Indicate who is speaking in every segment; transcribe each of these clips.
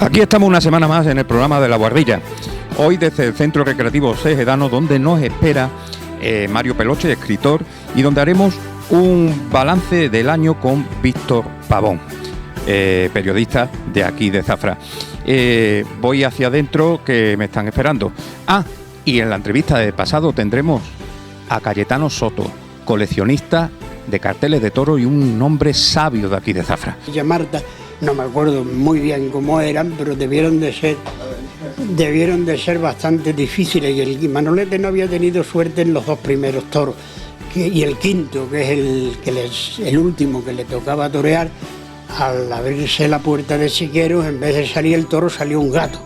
Speaker 1: Aquí estamos una semana más en el programa de La Guardilla. Hoy desde el Centro Recreativo Sejedano, donde nos espera Mario Peloche, escritor, y donde haremos un balance del año con Víctor Pavón, periodista de aquí de Zafra. Voy hacia adentro, que me están esperando. Y en la entrevista de pasado tendremos a Cayetano Soto, coleccionista de carteles de toro y un hombre sabio de aquí de Zafra.
Speaker 2: Y Marta, no me acuerdo muy bien cómo eran, pero debieron de ser bastante difíciles, y el Manolete no había tenido suerte en los dos primeros toros, y el quinto, que es el último que le tocaba torear, al abrirse la puerta de Siqueros, en vez de salir el toro, salió un gato.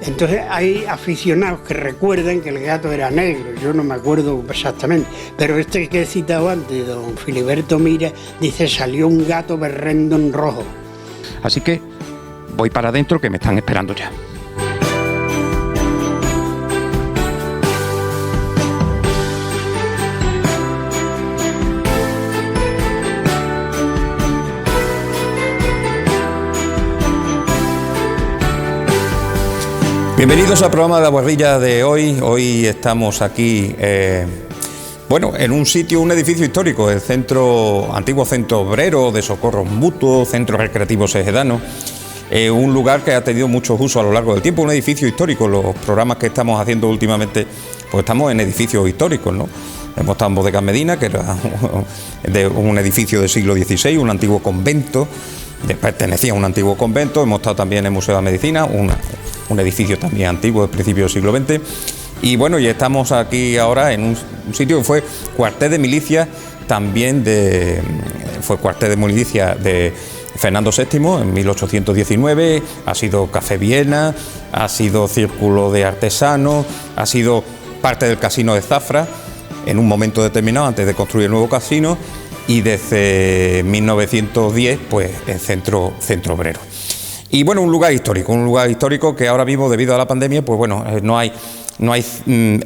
Speaker 2: Entonces hay aficionados que recuerdan que el gato era negro, yo no me acuerdo exactamente, pero este que he citado antes, don Filiberto Mira, dice salió un gato berrendo en rojo.
Speaker 1: Así que voy para adentro, que me están esperando ya. Bienvenidos al programa de La Guardilla de hoy. Hoy estamos aquí, en un sitio, un edificio histórico, el antiguo centro obrero de socorros mutuos, Centro Recreativo Sejedano, un lugar que ha tenido muchos usos a lo largo del tiempo, un edificio histórico. Los programas que estamos haciendo últimamente, pues estamos en edificios históricos, ¿no? Hemos estado en Bodegas Medina, que era de un edificio del siglo XVI, un antiguo convento, pertenecía a un antiguo convento. Hemos estado también en el Museo de la Medicina, un edificio también antiguo del principio del siglo XX. Y bueno, y estamos aquí ahora en un sitio que fue cuartel de milicia también fue cuartel de milicia de Fernando VII en 1819, ha sido Café Viena, ha sido Círculo de Artesanos, ha sido parte del Casino de Zafra en un momento determinado antes de construir el nuevo casino, y desde 1910 pues el centro obrero. Y bueno, un lugar histórico que ahora mismo, debido a la pandemia, pues bueno, no hay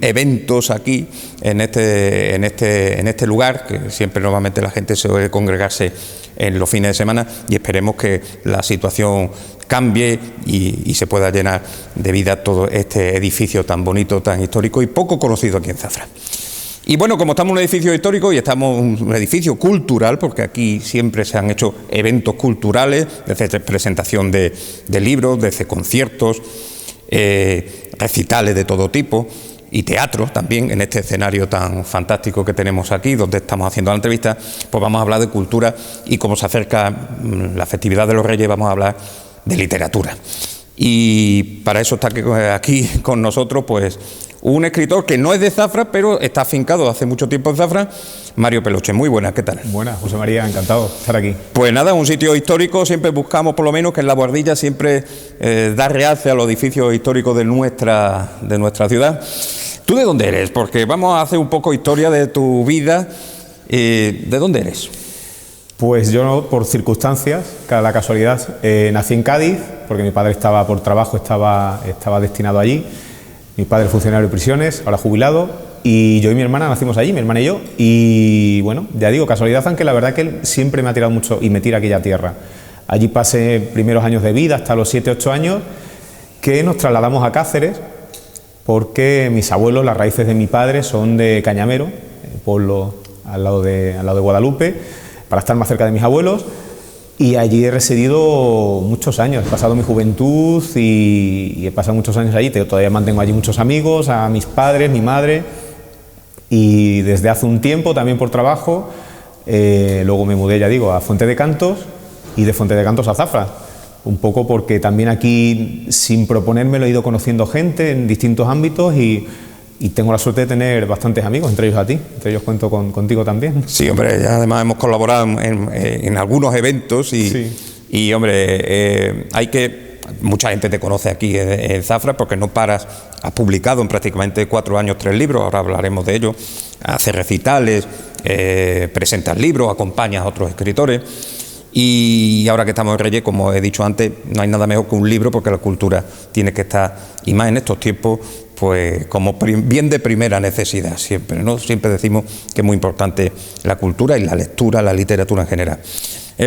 Speaker 1: eventos aquí en este lugar, que siempre normalmente la gente suele congregarse en los fines de semana, y esperemos que la situación cambie y se pueda llenar de vida todo este edificio tan bonito, tan histórico y poco conocido aquí en Zafra. Y bueno, como estamos en un edificio histórico y estamos en un edificio cultural, porque aquí siempre se han hecho eventos culturales, desde presentación de libros, desde conciertos, recitales de todo tipo y teatro también, en este escenario tan fantástico que tenemos aquí, donde estamos haciendo la entrevista, pues vamos a hablar de cultura, y como se acerca la festividad de los Reyes, vamos a hablar de literatura. Y para eso está aquí con nosotros, pues, un escritor que no es de Zafra, pero está afincado hace mucho tiempo en Zafra, Mario Peloche. Muy buenas, ¿qué tal?
Speaker 3: Buenas, José María, encantado de estar aquí.
Speaker 1: Pues nada, un sitio histórico, siempre buscamos, por lo menos, que en La Guardilla siempre da realce a los edificios históricos de nuestra ciudad. ¿Tú de dónde eres? Porque vamos a hacer un poco historia de tu vida. ¿De dónde eres?
Speaker 3: Pues yo, por circunstancias, la casualidad, nací en Cádiz, porque mi padre por trabajo estaba destinado allí. Mi padre funcionario de prisiones, ahora jubilado, y yo y mi hermana nacimos allí, mi hermana y yo, y bueno, ya digo, casualidad, aunque la verdad que él siempre me ha tirado mucho y me tira a aquella tierra. Allí pasé primeros años de vida, hasta los 7-8 años, que nos trasladamos a Cáceres, porque mis abuelos, las raíces de mi padre, son de Cañamero, el pueblo al lado de Guadalupe, para estar más cerca de mis abuelos. Y allí he residido muchos años, he pasado mi juventud y he pasado muchos años allí. Todavía mantengo allí muchos amigos, a mis padres, mi madre, y desde hace un tiempo también por trabajo, luego me mudé, ya digo, a Fuente de Cantos, y de Fuente de Cantos a Zafra, un poco porque también aquí, sin proponérmelo, he ido conociendo gente en distintos ámbitos y tengo la suerte de tener bastantes amigos, entre ellos a ti, entre ellos cuento contigo también.
Speaker 1: Sí, hombre, ya además hemos colaborado en algunos eventos y hombre, mucha gente te conoce aquí en Zafra, porque no paras, has publicado en prácticamente 4 años 3 libros, ahora hablaremos de ello, haces recitales, presentas libros, acompañas a otros escritores. Y ahora que estamos en Reyes, como he dicho antes, no hay nada mejor que un libro, porque la cultura tiene que estar, y más en estos tiempos, pues como bien de primera necesidad siempre, ¿no? Siempre decimos que es muy importante la cultura y la lectura, la literatura en general.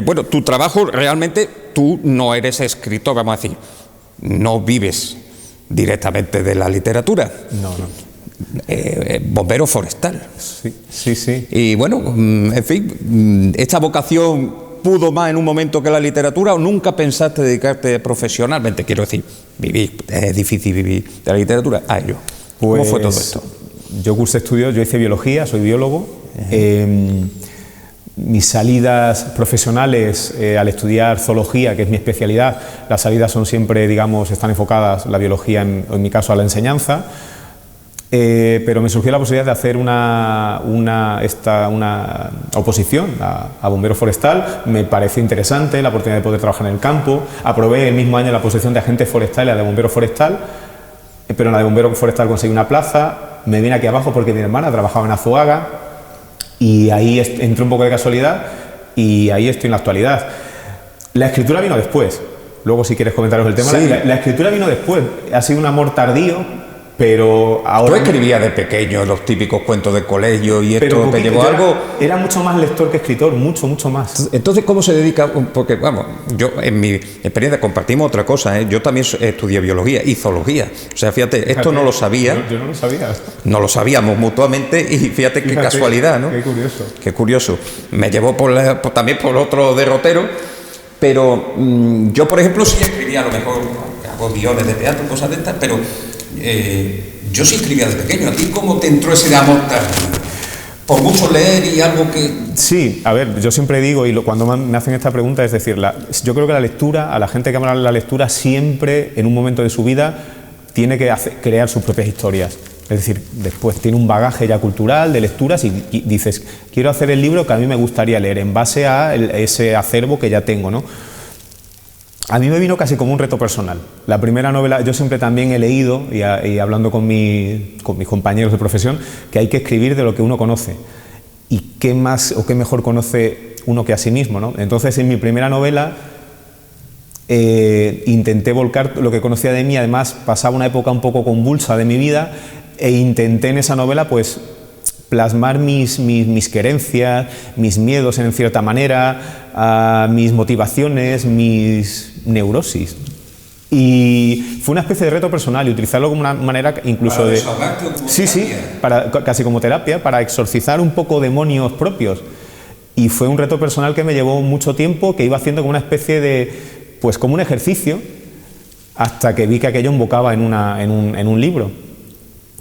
Speaker 1: Bueno, tu trabajo realmente, tú no eres escritor, vamos a decir, no vives directamente de la literatura.
Speaker 3: No.
Speaker 1: Bombero forestal.
Speaker 3: Sí.
Speaker 1: Y bueno, en fin, ¿esta vocación pudo más en un momento que la literatura o nunca pensaste dedicarte profesionalmente? Quiero decir, es difícil vivir de la literatura. A ello. ¿Cómo fue todo esto?
Speaker 3: Yo cursé estudios, yo hice biología, soy biólogo. Mis salidas profesionales al estudiar zoología, que es mi especialidad, las salidas son siempre, digamos, están enfocadas, la biología en mi caso, a la enseñanza. Pero me surgió la posibilidad de hacer una oposición a bombero forestal. Me pareció interesante la oportunidad de poder trabajar en el campo. Aprobé el mismo año la posición de agente forestal y la de bombero forestal, pero en la de bombero forestal conseguí una plaza. Me vine aquí abajo porque mi hermana trabajaba en Azuaga y ahí entré un poco de casualidad y ahí estoy en la actualidad. La escritura vino después. Luego, si quieres comentaros el tema,
Speaker 1: sí.
Speaker 3: La escritura vino después. Ha sido un amor tardío. Pero ahora...
Speaker 1: ¿Tú escribías de pequeño los típicos cuentos de colegio y esto te llevó algo?
Speaker 3: Era mucho más lector que escritor, mucho más.
Speaker 1: Entonces, ¿cómo se dedica? Porque, vamos, yo en mi experiencia compartimos otra cosa, ¿eh? Yo también estudié biología y zoología. O sea, fíjate, esto no lo sabía.
Speaker 3: Yo no lo sabía.
Speaker 1: No lo sabíamos mutuamente y fíjate qué casualidad, ¿no?
Speaker 3: Qué curioso.
Speaker 1: Qué curioso. Me llevó también por otro derrotero, pero yo, por ejemplo, sí escribía, a lo mejor hago guiones de teatro, cosas de estas, pero... yo sí escribía de pequeño. ¿A ti cómo te entró ese amor tardío? ¿Por mucho leer y algo que...? Sí,
Speaker 3: a ver, yo siempre digo, y cuando me hacen esta pregunta, es decir, yo creo que la lectura, a la gente que ama la lectura, siempre, en un momento de su vida, tiene que crear sus propias historias. Es decir, después tiene un bagaje ya cultural de lecturas y dices, quiero hacer el libro que a mí me gustaría leer, en base a ese acervo que ya tengo, ¿no? A mí me vino casi como un reto personal. La primera novela, yo siempre también he leído, y hablando con mis compañeros de profesión, que hay que escribir de lo que uno conoce. ¿Y qué más o qué mejor conoce uno que a sí mismo, ¿no? Entonces, en mi primera novela intenté volcar lo que conocía de mí. Además, pasaba una época un poco convulsa de mi vida e intenté en esa novela, pues, plasmar mis querencias, mis miedos en cierta manera, mis motivaciones, mis neurosis. Y fue una especie de reto personal y utilizarlo como una manera incluso de... Sí, casi como terapia, para exorcizar un poco demonios propios. Y fue un reto personal que me llevó mucho tiempo, que iba haciendo como una especie de... pues como un ejercicio, hasta que vi que aquello embocaba en un libro.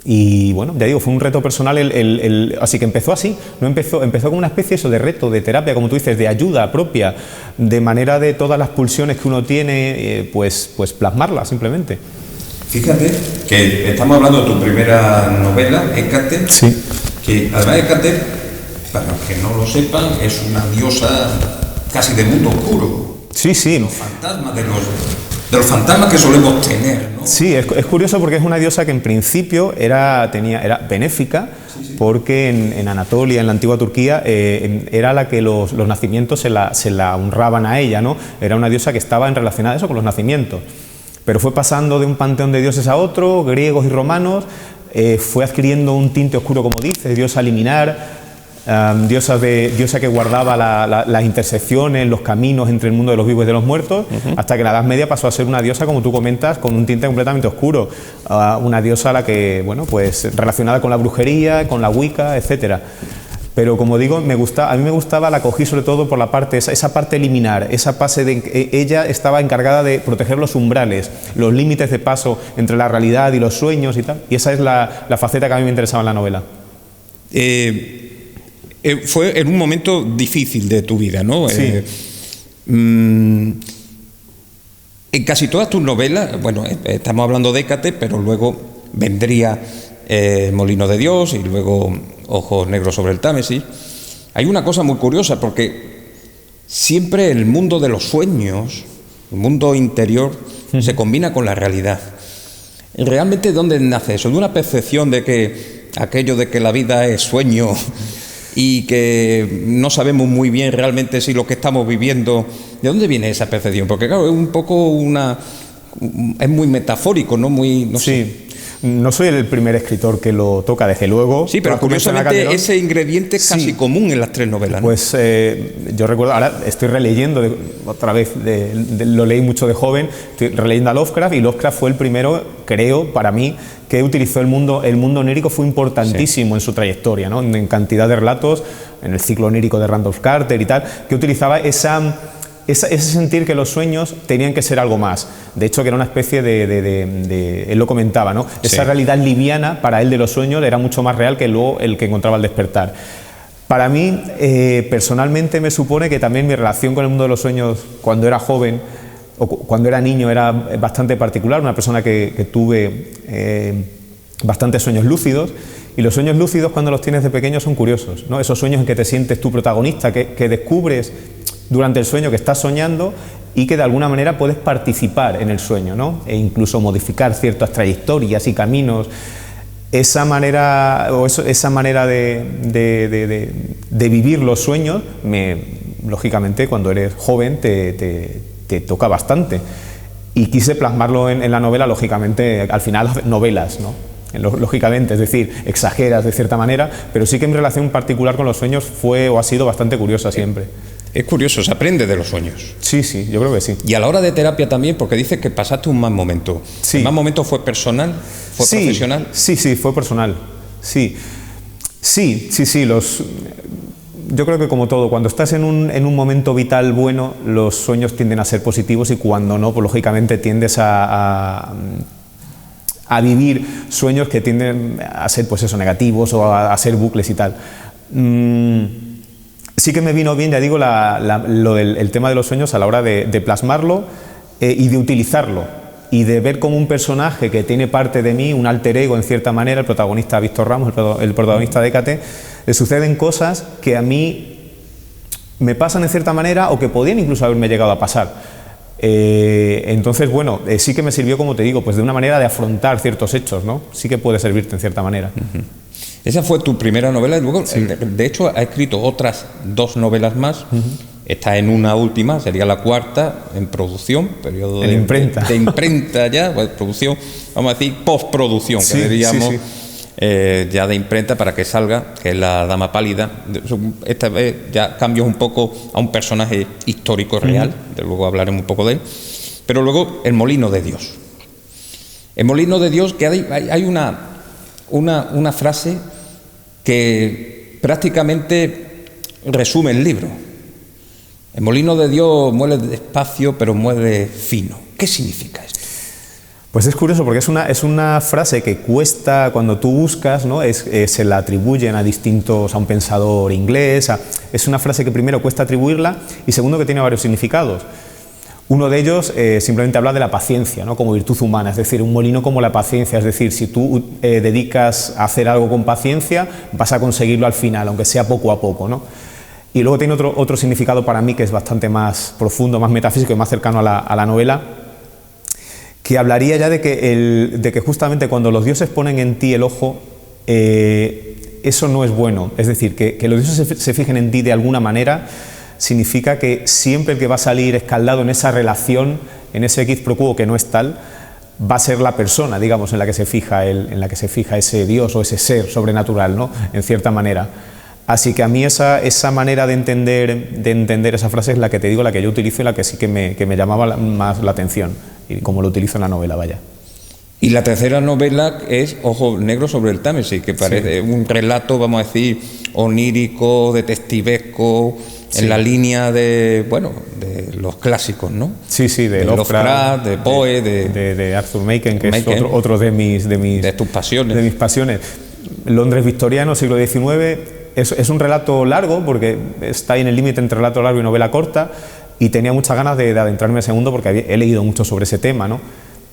Speaker 3: Y bueno, ya digo, fue un reto personal, así que empezó así, no empezó como una especie de reto, de terapia, como tú dices, de ayuda propia, de manera de todas las pulsiones que uno tiene, pues plasmarlas simplemente.
Speaker 1: Fíjate que estamos hablando de tu primera novela, Hécate,
Speaker 3: sí.
Speaker 1: Que además Hécate, para los que no lo sepan, es una diosa casi de mundo oscuro.
Speaker 3: Sí.
Speaker 1: Los fantasmas de los fantasmas que solemos tener, ¿no?
Speaker 3: Sí, es curioso porque es una diosa que en principio era benéfica, sí. Porque en Anatolia, en la antigua Turquía, era la que los nacimientos se la honraban a ella, ¿no? Era una diosa que estaba relacionada eso con los nacimientos. Pero fue pasando de un panteón de dioses a otro, griegos y romanos, fue adquiriendo un tinte oscuro, como dices, diosa liminar, diosa que guardaba las intersecciones, los caminos entre el mundo de los vivos y de los muertos, hasta que en la Edad Media pasó a ser una diosa, como tú comentas, con un tinte completamente oscuro, una diosa a la que, bueno, pues relacionada con la brujería, con la Wicca, etcétera. Pero como digo, a mí me gustaba, la cogí sobre todo por la parte, esa parte liminar, esa fase de ella estaba encargada de proteger los umbrales, los límites de paso entre la realidad y los sueños y tal, y esa es la faceta que a mí me interesaba en la novela.
Speaker 1: Fue en un momento difícil de tu vida, ¿no?
Speaker 3: Sí.
Speaker 1: En casi todas tus novelas, bueno, estamos hablando de Hécate, pero luego vendría Molino de Dios y luego Ojos negros sobre el Támesis. Hay una cosa muy curiosa, porque siempre el mundo de los sueños, el mundo interior, se combina con la realidad. ¿Realmente de dónde nace eso? ¿De una percepción de que aquello de que la vida es sueño y que no sabemos muy bien realmente si lo que estamos viviendo, ¿de dónde viene esa percepción? Porque claro, es un poco es muy metafórico, ¿no? Muy, no sé.
Speaker 3: No soy el primer escritor que lo toca, desde luego.
Speaker 1: Sí, pero curiosamente ese ingrediente es casi común en las 3 novelas, ¿no?
Speaker 3: Pues yo recuerdo, ahora estoy releyendo otra vez, lo leí mucho de joven, estoy releyendo a Lovecraft, y Lovecraft fue el primero, creo, para mí, que utilizó el mundo onírico, fue importantísimo en su trayectoria, ¿no? En cantidad de relatos, en el ciclo onírico de Randolph Carter y tal, que utilizaba ese sentir que los sueños tenían que ser algo más. De hecho, que era una especie él lo comentaba, ¿no? Esa realidad liviana para él de los sueños era mucho más real que luego el que encontraba al despertar. Para mí, personalmente, me supone que también mi relación con el mundo de los sueños cuando era joven o cuando era niño era bastante particular, una persona que tuve bastantes sueños lúcidos, y los sueños lúcidos cuando los tienes de pequeño son curiosos, ¿no? Esos sueños en que te sientes tú protagonista, que descubres durante el sueño que estás soñando y que de alguna manera puedes participar en el sueño, ¿no? E incluso modificar ciertas trayectorias y caminos. Esa manera de vivir los sueños, lógicamente cuando eres joven te toca bastante. Y quise plasmarlo en la novela, lógicamente, al final novelas, ¿no? Lógicamente, es decir, exageras de cierta manera, pero sí que mi relación particular con los sueños fue o ha sido bastante curiosa siempre.
Speaker 1: Es curioso, se aprende de los sueños.
Speaker 3: Sí, yo creo que sí.
Speaker 1: Y a la hora de terapia también, porque dices que pasaste un mal momento.
Speaker 3: Sí.
Speaker 1: ¿El mal momento fue personal? ¿Fue profesional?
Speaker 3: Sí, fue personal. Sí. Yo creo que como todo, cuando estás en un momento vital bueno, los sueños tienden a ser positivos, y cuando no, pues lógicamente tiendes a vivir sueños que tienden a ser, pues eso, negativos, o a ser bucles y tal. Sí que me vino bien, ya digo, el tema de los sueños a la hora de plasmarlo y de utilizarlo, y de ver como un personaje que tiene parte de mí, un alter ego en cierta manera, el protagonista Víctor Ramos, el protagonista de Hécate, le suceden cosas que a mí me pasan en cierta manera, o que podían incluso haberme llegado a pasar. Entonces, bueno, sí que me sirvió, como te digo, pues de una manera de afrontar ciertos hechos, ¿no? Sí que puede servirte en cierta manera.
Speaker 1: Esa fue tu primera novela, y luego, sí, de hecho, ha escrito otras 2 novelas más. Está en una última, sería la cuarta, en producción, periodo de imprenta. De imprenta ya, pues, producción, vamos a decir, postproducción, que diríamos, ya de imprenta para que salga, que es La Dama Pálida. Esta vez ya cambios un poco a un personaje histórico real, de luego hablaremos un poco de él. Pero luego, El Molino de Dios. El Molino de Dios, que hay una frase que prácticamente resume el libro. El molino de Dios muele despacio, pero muele fino. ¿Qué significa esto?
Speaker 3: Pues es curioso, porque es una frase que cuesta, cuando tú buscas, ¿no? Se la atribuyen a un pensador inglés. Es una frase que primero cuesta atribuirla, y segundo que tiene varios significados. Uno de ellos simplemente habla de la paciencia, ¿no? Como virtud humana, es decir, un molino como la paciencia, es decir, si tú dedicas a hacer algo con paciencia, vas a conseguirlo al final, aunque sea poco a poco, ¿no? Y luego tiene otro significado para mí que es bastante más profundo, más metafísico y más cercano a la novela, que hablaría ya de que justamente cuando los dioses ponen en ti el ojo, eso no es bueno. Es decir, que los dioses se fijen en ti de alguna manera significa que siempre el que va a salir escaldado en esa relación, en ese quid pro quo que no es tal, va a ser la persona, digamos, en la que se fija ese dios o ese ser sobrenatural, ¿no? En cierta manera. Así que a mí esa manera de entender esa frase es la que te digo, la que yo utilizo, y la que sí que me llamaba más la atención, y como lo utilizo en la novela, vaya.
Speaker 1: Y la tercera novela es Ojo Negro sobre el Támesis, que parece un relato, vamos a decir, onírico, detectivesco, en la línea de los clásicos, ¿no?
Speaker 3: Sí, de Lovecraft,
Speaker 1: de Poe,
Speaker 3: de Arthur Machen, que es otro de
Speaker 1: tus pasiones.
Speaker 3: De mis pasiones. Londres victoriano, siglo XIX, es un relato largo, porque está ahí en el límite entre relato largo y novela corta, y tenía muchas ganas de adentrarme en ese mundo, porque he leído mucho sobre ese tema, ¿no?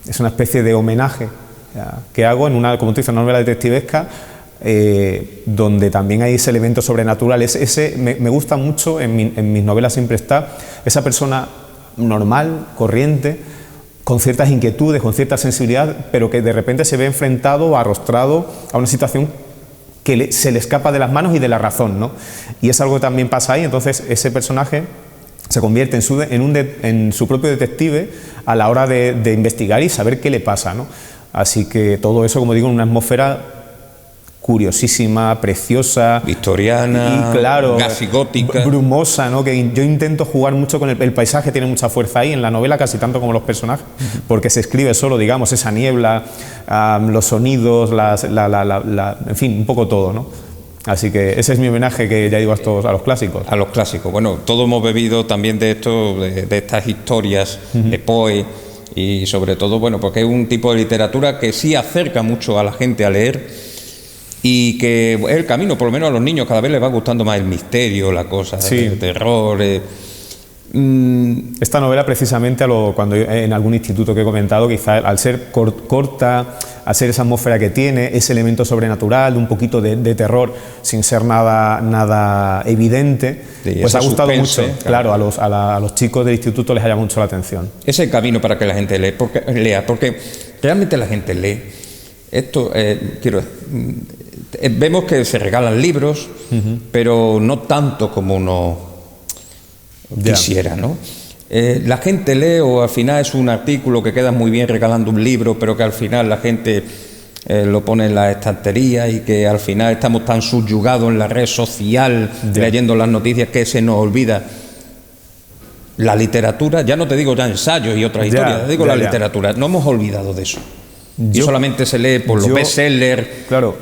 Speaker 3: Es una especie de homenaje que hago en como tú dices, una novela detectivesca, donde también hay ese elemento sobrenatural. Me gusta mucho, en mis novelas siempre está esa persona normal, corriente, con ciertas inquietudes, con cierta sensibilidad, pero que de repente se ve enfrentado o arrostrado a una situación que se le escapa de las manos y de la razón, ¿no? Y es algo que también pasa ahí. Entonces ese personaje se convierte en su propio detective a la hora de investigar y saber qué le pasa, ¿no? Así que todo eso, como digo, en una atmósfera curiosísima, preciosa,
Speaker 1: victoriana,
Speaker 3: y claro,
Speaker 1: gasigótica,
Speaker 3: brumosa, ¿no? Que yo intento jugar mucho con el paisaje, tiene mucha fuerza ahí, en la novela casi tanto como los personajes, porque se escribe solo, digamos, esa niebla, los sonidos, en fin, un poco todo, ¿no? Así que ese es mi homenaje, que ya digo, a los clásicos.
Speaker 1: A los clásicos. Bueno, todos hemos bebido también de esto, de estas historias de Poe, y sobre todo, bueno, porque es un tipo de literatura que sí acerca mucho a la gente a leer, y que es el camino, por lo menos a los niños cada vez les va gustando más el misterio, la cosa,
Speaker 3: sí,
Speaker 1: el terror.
Speaker 3: Esta novela, precisamente, cuando en algún instituto que he comentado, quizá al ser corta, al ser esa atmósfera que tiene, ese elemento sobrenatural, un poquito de terror, sin ser nada evidente, sí, pues ha gustado mucho. Claro, a los chicos del instituto les ha llamado mucho la atención.
Speaker 1: Es el camino para que la gente lea, porque realmente la gente lee. Esto, vemos que se regalan libros, pero no tanto como uno quisiera, ¿no? La gente lee, o al final es un artículo que queda muy bien regalando un libro, pero que al final la gente lo pone en la estantería, y que al final estamos tan subyugados en la red social leyendo las noticias que se nos olvida la literatura. Ya no te digo ya ensayos y otras historias, te digo la literatura. No hemos olvidado de eso. Y solamente se lee por los bestsellers,
Speaker 3: claro,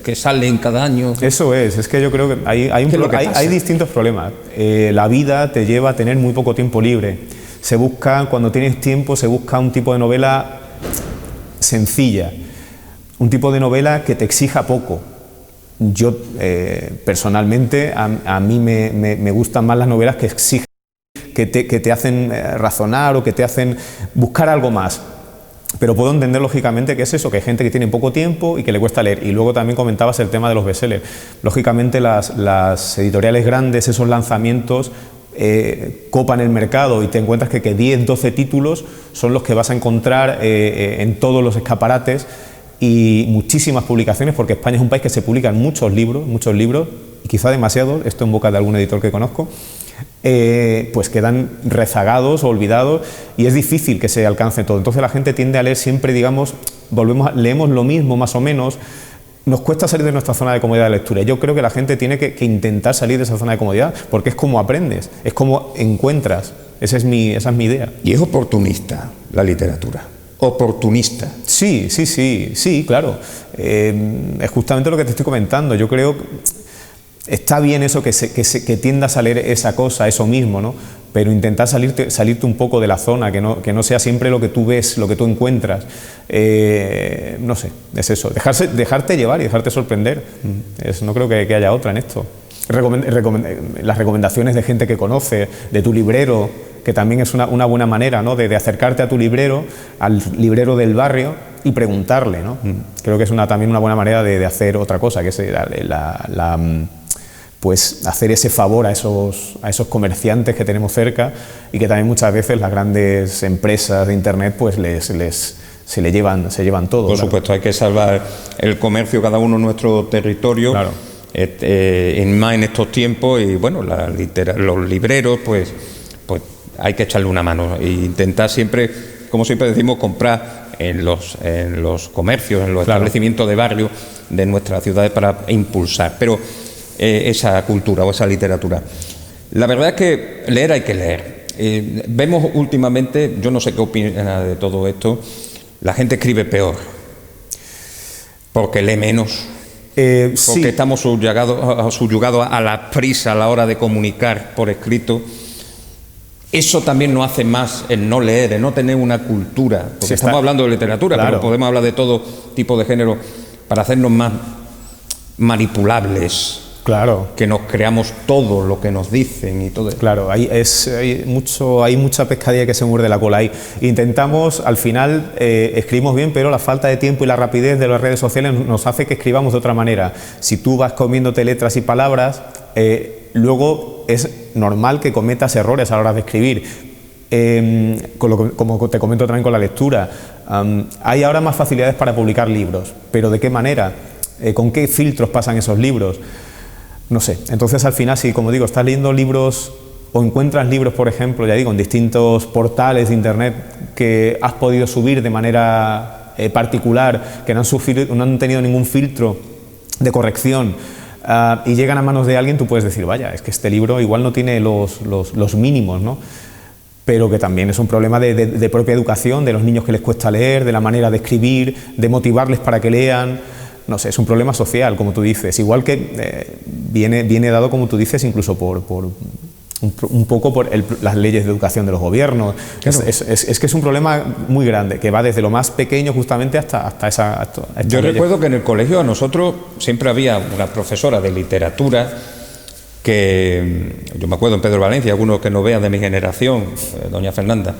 Speaker 1: que salen cada año.
Speaker 3: Eso es que yo creo que hay distintos problemas. La vida te lleva a tener muy poco tiempo libre. Cuando tienes tiempo, se busca un tipo de novela sencilla, un tipo de novela que te exija poco. Yo, personalmente, a mí me gustan más las novelas que exigen, que te hacen razonar, o que te hacen buscar algo más. Pero puedo entender, lógicamente, que es eso, que hay gente que tiene poco tiempo y que le cuesta leer. Y luego también comentabas el tema de los bestsellers. Lógicamente, las editoriales grandes, esos lanzamientos, copan el mercado, y te encuentras que 10, 12 títulos son los que vas a encontrar en todos los escaparates, y muchísimas publicaciones, porque España es un país que se publican muchos libros, y quizá demasiados, esto en boca de algún editor que conozco, pues quedan rezagados o olvidados, y es difícil que se alcance todo. Entonces la gente tiende a leer siempre, digamos, leemos lo mismo más o menos, nos cuesta salir de nuestra zona de comodidad de lectura. Yo creo que la gente tiene que intentar salir de esa zona de comodidad, porque es como aprendes, es como encuentras. Esa es mi idea.
Speaker 1: Y es oportunista la literatura. Oportunista.
Speaker 3: Sí, claro. Es justamente lo que te estoy comentando. Yo creo que está bien eso, que tiendas a leer esa cosa, eso mismo, ¿no? Pero intentar salirte un poco de la zona, que no sea siempre lo que tú ves, lo que tú encuentras. No sé, es eso, dejarte llevar y dejarte sorprender. No creo que haya otra en esto. Las recomendaciones de gente que conoce, de tu librero, que también es una buena manera, ¿no? de acercarte a tu librero, al librero del barrio, y preguntarle, ¿no? Creo que es también una buena manera de hacer otra cosa, que es pues hacer ese favor a esos comerciantes que tenemos cerca, y que también muchas veces las grandes empresas de internet pues se llevan todo.
Speaker 1: Por supuesto, hay que salvar el comercio, cada uno en nuestro territorio, claro. Más en estos tiempos, y bueno, los libreros pues hay que echarle una mano e intentar siempre, como siempre decimos, comprar en los comercios, en los establecimientos de barrio de nuestras ciudades, para impulsar esa cultura o esa literatura. La verdad es que leer hay que leer. Vemos últimamente, yo no sé qué opina de todo esto, la gente escribe peor, porque lee menos, porque estamos subyugados a la prisa a la hora de comunicar por escrito. Eso también nos hace más el no leer, el no tener una cultura, porque estamos hablando de literatura, pero podemos hablar de todo tipo de género, para hacernos más manipulables.
Speaker 3: Claro.
Speaker 1: Que nos creamos todo lo que nos dicen y todo eso.
Speaker 3: Claro, hay mucha pescadilla que se muerde la cola ahí. Intentamos, al final, escribimos bien, pero la falta de tiempo y la rapidez de las redes sociales nos hace que escribamos de otra manera. Si tú vas comiéndote letras y palabras, luego es normal que cometas errores a la hora de escribir. Como te comento también con la lectura, hay ahora más facilidades para publicar libros, pero ¿de qué manera? ¿Con qué filtros pasan esos libros? No sé. Entonces, al final, si, como digo, estás leyendo libros o encuentras libros, por ejemplo, ya digo, en distintos portales de internet que has podido subir de manera particular, que no han tenido ningún filtro de corrección, y llegan a manos de alguien, tú puedes decir, vaya, es que este libro igual no tiene los mínimos, ¿no? Pero que también es un problema de propia educación, de los niños que les cuesta leer, de la manera de escribir, de motivarles para que lean. No sé, es un problema social, como tú dices, igual que viene dado, como tú dices, incluso un poco por las leyes de educación de los gobiernos. Claro. Es que es un problema muy grande, que va desde lo más pequeño justamente hasta esa...
Speaker 1: Yo recuerdo que en el colegio a nosotros siempre había una profesora de literatura que, yo me acuerdo en Pedro Valencia, algunos que no vean de mi generación, doña Fernanda,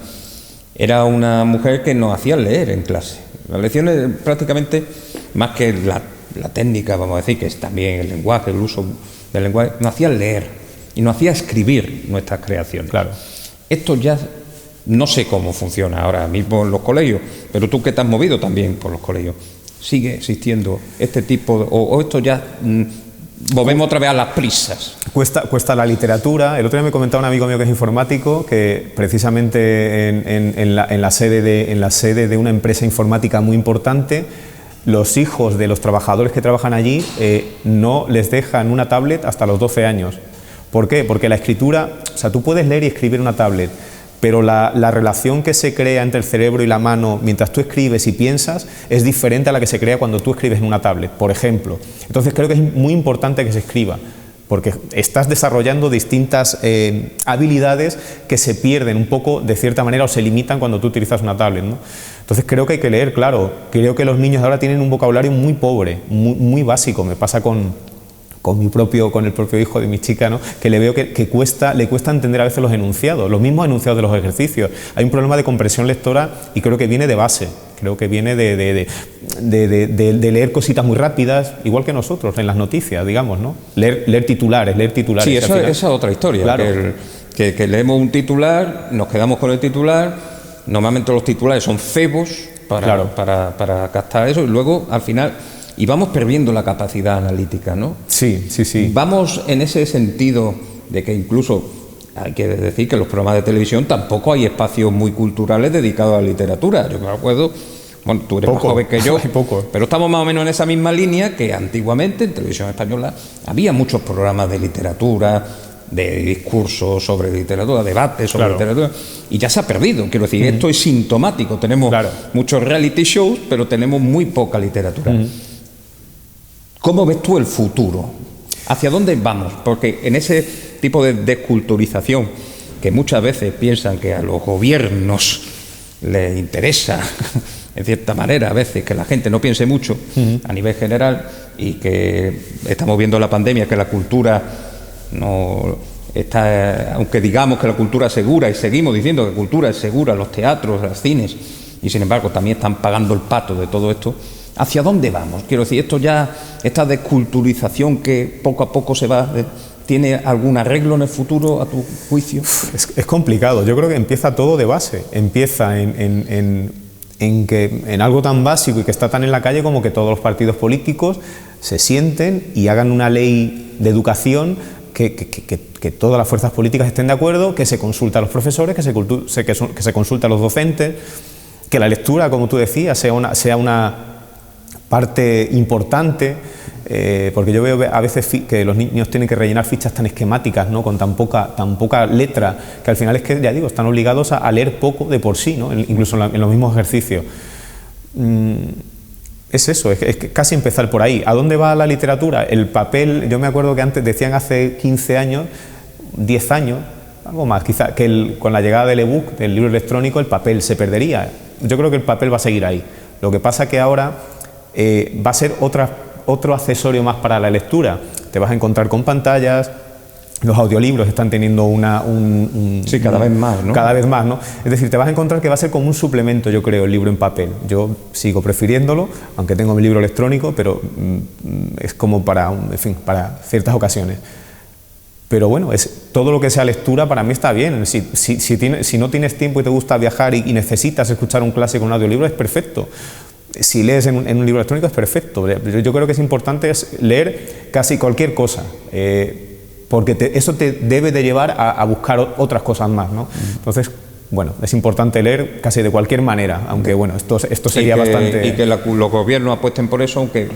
Speaker 1: era una mujer que nos hacía leer en clase. Las lecciones prácticamente, más que la técnica, vamos a decir, que es también el lenguaje, el uso del lenguaje, nos hacía leer y nos hacía escribir nuestras creaciones.
Speaker 3: Claro.
Speaker 1: Esto ya no sé cómo funciona ahora mismo en los colegios, pero tú que te has movido también por los colegios, ¿sigue existiendo este tipo o esto ya volvemos otra vez a las prisas?
Speaker 3: Cuesta la literatura. El otro día me comentaba un amigo mío que es informático que precisamente en la sede de una empresa informática muy importante, los hijos de los trabajadores que trabajan allí no les dejan una tablet hasta los 12 años. ¿Por qué? Porque la escritura, o sea, tú puedes leer y escribir en una tablet, pero la relación que se crea entre el cerebro y la mano mientras tú escribes y piensas es diferente a la que se crea cuando tú escribes en una tablet, por ejemplo. Entonces creo que es muy importante que se escriba, porque estás desarrollando distintas habilidades que se pierden un poco de cierta manera o se limitan cuando tú utilizas una tablet, ¿no? Entonces creo que hay que leer, claro. Creo que los niños ahora tienen un vocabulario muy pobre, muy básico. Me pasa con el propio hijo de mi chica, ¿no? Que le veo que le cuesta entender a veces los enunciados, los mismos enunciados de los ejercicios. Hay un problema de comprensión lectora y creo que viene de base, creo que viene de leer cositas muy rápidas, igual que nosotros en las noticias, digamos, ¿no? Leer titulares.
Speaker 1: Sí, esa es otra historia, claro. que leemos un titular, nos quedamos con el titular, normalmente los titulares son cebos para captar eso y luego al final... Y vamos perdiendo la capacidad analítica, ¿no?
Speaker 3: Sí.
Speaker 1: Vamos en ese sentido de que incluso hay que decir que en los programas de televisión tampoco hay espacios muy culturales dedicados a la literatura. Yo me acuerdo, bueno, tú eres más joven que yo, pero estamos más o menos en esa misma línea que antiguamente en televisión española había muchos programas de literatura, de discursos sobre literatura, debates sobre literatura, y ya se ha perdido. Quiero decir, esto es sintomático. Tenemos muchos reality shows, pero tenemos muy poca literatura. ¿Cómo ves tú el futuro? ¿Hacia dónde vamos? Porque en ese tipo de desculturización que muchas veces piensan que a los gobiernos les interesa, en cierta manera, a veces que la gente no piense mucho a nivel general y que estamos viendo la pandemia, que la cultura no está, aunque digamos que la cultura es segura y seguimos diciendo que la cultura es segura, los teatros, los cines, y sin embargo también están pagando el pato de todo esto. ¿Hacia dónde vamos? Quiero decir, esta desculturización que poco a poco se va, ¿tiene algún arreglo en el futuro a tu juicio?
Speaker 3: Es complicado. Yo creo que empieza todo de base. Empieza en algo tan básico y que está tan en la calle como que todos los partidos políticos se sienten y hagan una ley de educación que todas las fuerzas políticas estén de acuerdo, que se consulta a los profesores, que se consulta a los docentes, que la lectura, como tú decías, sea una parte importante, porque yo veo a veces que los niños tienen que rellenar fichas tan esquemáticas, ¿no? Con tan poca letra, que al final es que, ya digo, están obligados a leer poco de por sí, ¿no? Incluso en los mismos ejercicios. Es eso, es casi empezar por ahí. ¿A dónde va la literatura? El papel, yo me acuerdo que antes decían hace 15 años, 10 años, algo más, quizá, que con la llegada del ebook, del libro electrónico, el papel se perdería. Yo creo que el papel va a seguir ahí. Lo que pasa que ahora va a ser otro accesorio más para la lectura. Te vas a encontrar con pantallas, los audiolibros están teniendo
Speaker 1: sí, cada vez más, ¿no?
Speaker 3: Cada vez más, ¿no? Es decir, te vas a encontrar que va a ser como un suplemento, yo creo, el libro en papel. Yo sigo prefiriéndolo, aunque tengo mi libro electrónico, pero es como para ciertas ocasiones. Pero bueno, todo lo que sea lectura para mí está bien. Si no tienes tiempo y te gusta viajar y necesitas escuchar un clásico en un audiolibro, es perfecto. Si lees en un libro electrónico es perfecto. Yo creo que es importante leer casi cualquier cosa, porque eso te debe de llevar a buscar otras cosas más, ¿no? Entonces, bueno, es importante leer casi de cualquier manera, aunque bueno, esto sería bastante...
Speaker 1: Y que los gobiernos apuesten por eso, aunque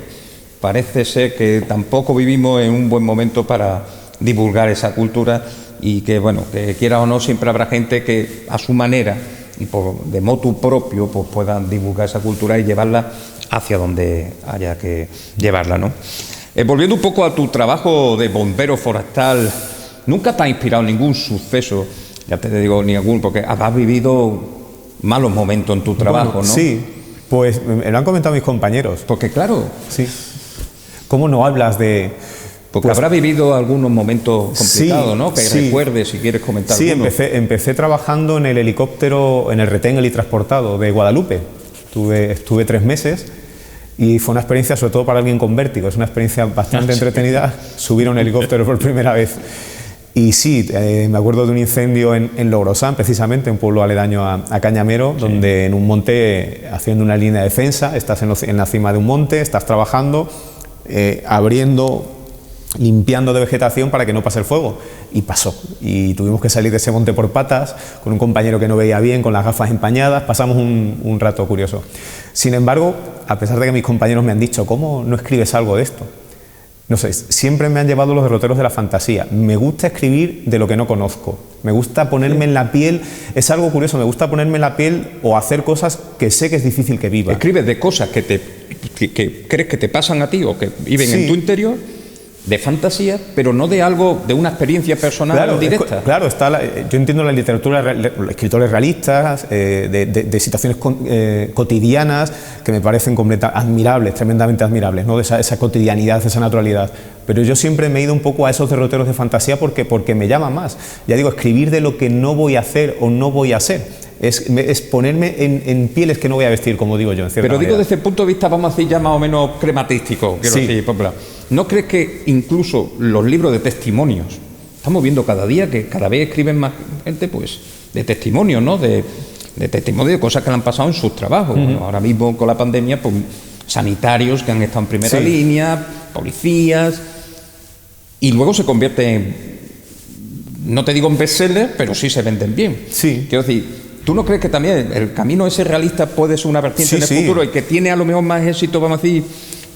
Speaker 1: parece ser que tampoco vivimos en un buen momento para divulgar esa cultura, y que, bueno, que quiera o no, siempre habrá gente que a su manera y de motu propio pues puedan divulgar esa cultura y llevarla hacia donde haya que llevarla, ¿no? Volviendo un poco a tu trabajo de bombero forestal, ¿nunca te ha inspirado ningún suceso? Ya te digo, ningún, porque has vivido malos momentos en tu trabajo,
Speaker 3: bueno,
Speaker 1: ¿no?
Speaker 3: Sí, pues me lo han comentado mis compañeros.
Speaker 1: Porque claro...
Speaker 3: Sí. ¿Cómo no hablas de...?
Speaker 1: Porque habrá vivido algunos momentos complicados,
Speaker 3: sí,
Speaker 1: ¿no? Que
Speaker 3: sí.
Speaker 1: recuerdes, si quieres comentar.
Speaker 3: Sí,
Speaker 1: algunos.
Speaker 3: empecé trabajando en el helicóptero, en el retén helitransportado de Guadalupe. Estuve 3 meses y fue una experiencia, sobre todo para alguien con vértigo, es una experiencia bastante entretenida subir a un helicóptero por primera vez. Y sí, me acuerdo de un incendio en Logrosán, precisamente, un pueblo aledaño a Cañamero, sí, donde en un monte, haciendo una línea de defensa, estás en la cima de un monte, estás trabajando, limpiando de vegetación para que no pase el fuego, y pasó, y tuvimos que salir de ese monte por patas, con un compañero que no veía bien, con las gafas empañadas, pasamos un rato curioso. Sin embargo, a pesar de que mis compañeros me han dicho, ¿cómo no escribes algo de esto? No sé, siempre me han llevado los derroteros de la fantasía. Me gusta escribir de lo que no conozco, me gusta ponerme en la piel, es algo curioso, me gusta ponerme en la piel o hacer cosas que sé que es difícil que viva.
Speaker 1: Escribes de cosas que crees que te pasan a ti o que viven en tu interior, de fantasía, pero no de algo, de una experiencia personal directa.
Speaker 3: Claro, yo entiendo la literatura, los escritores realistas, de situaciones cotidianas que me parecen admirables, tremendamente admirables, ¿no? De esa cotidianidad, esa naturalidad. Pero yo siempre me he ido un poco a esos derroteros de fantasía porque me llama más. Ya digo, escribir de lo que no voy a hacer o no voy a ser. Es ponerme en pieles que no voy a vestir, como digo yo, en cierta
Speaker 1: Pero digo
Speaker 3: manera.
Speaker 1: desde el punto de vista, vamos a decir, ya más o menos crematístico, quiero decir, popular. ¿No crees que incluso los libros de testimonios, estamos viendo cada día que cada vez escriben más gente, pues, de testimonios, ¿no? De testimonios de cosas que le han pasado en sus trabajos. Bueno, ahora mismo con la pandemia, pues, sanitarios que han estado en primera línea, policías, y luego se convierten, no te digo en bestsellers, pero sí se venden bien.
Speaker 3: Sí.
Speaker 1: Quiero decir, ¿tú no crees que también el camino ese realista puede ser una vertiente en el futuro y que tiene a lo mejor más éxito, vamos a decir,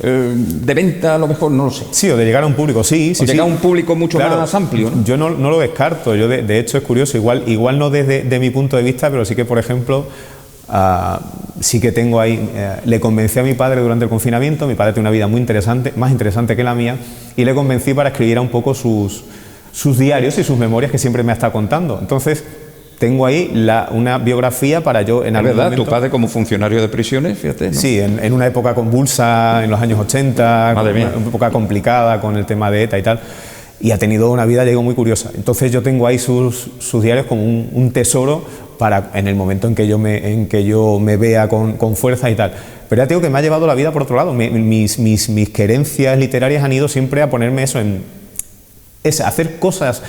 Speaker 1: de venta, a lo mejor, no lo sé?
Speaker 3: Sí, o de llegar a un público, sí.
Speaker 1: O llegar a un público mucho más amplio, ¿no?
Speaker 3: Yo no lo descarto, de hecho es curioso, igual no desde mi punto de vista, pero sí que, por ejemplo, sí que tengo ahí, le convencí a mi padre durante el confinamiento, mi padre tiene una vida muy interesante, más interesante que la mía, y le convencí para escribir un poco sus diarios y sus memorias que siempre me ha estado contando. Entonces, tengo ahí una biografía para yo en algún momento...
Speaker 1: Tu padre como funcionario de prisiones, fíjate, ¿no?
Speaker 3: Sí, en una época convulsa, en los años 80,
Speaker 1: Madre mía.
Speaker 3: Una época complicada con el tema de ETA y tal, y ha tenido una vida, digo, muy curiosa. Entonces yo tengo ahí sus diarios como un tesoro para en el momento en que yo me vea con fuerza y tal. Pero ya te digo que me ha llevado la vida por otro lado. Mis querencias literarias han ido siempre a ponerme eso hacer cosas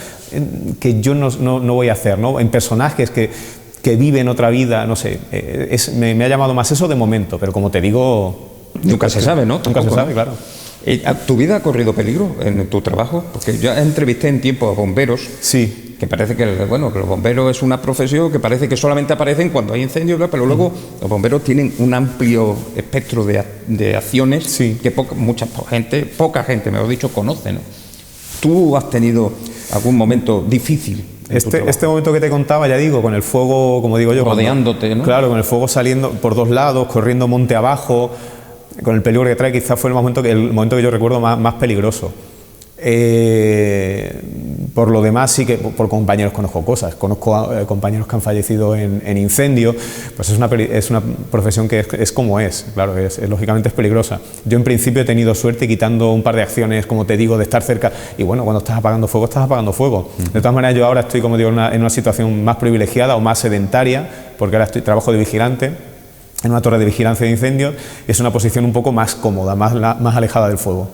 Speaker 3: que yo no voy a hacer, ¿no? En personajes que viven otra vida, no sé, me ha llamado más eso de momento, pero como te digo...
Speaker 1: Nunca se sabe, ¿no?
Speaker 3: Nunca se sabe, claro.
Speaker 1: ¿Tu vida ha corrido peligro en tu trabajo? Porque yo entrevisté en tiempo a bomberos,
Speaker 3: sí,
Speaker 1: que parece que los bomberos es una profesión que parece que solamente aparecen cuando hay incendios, pero luego los bomberos tienen un amplio espectro de acciones que poca gente, mejor dicho, conoce, ¿no? ¿Tú has tenido algún momento difícil?
Speaker 3: Este momento que te contaba, ya digo, con el fuego, como digo yo...
Speaker 1: Rodeándote, ¿no?
Speaker 3: Claro, con el fuego saliendo por dos lados, corriendo monte abajo, con el peligro que trae, quizás fue el momento que yo recuerdo más peligroso. Por lo demás, sí que por compañeros conozco cosas. Conozco compañeros que han fallecido en incendio. Pues es una profesión que es como es, claro, lógicamente es peligrosa. Yo en principio he tenido suerte quitando un par de acciones, como te digo, de estar cerca. Y bueno, cuando estás apagando fuego, estás apagando fuego. De todas maneras, yo ahora estoy, como digo, en una situación más privilegiada o más sedentaria, porque ahora trabajo de vigilante en una torre de vigilancia de incendios. Es una posición un poco más cómoda, más alejada del fuego.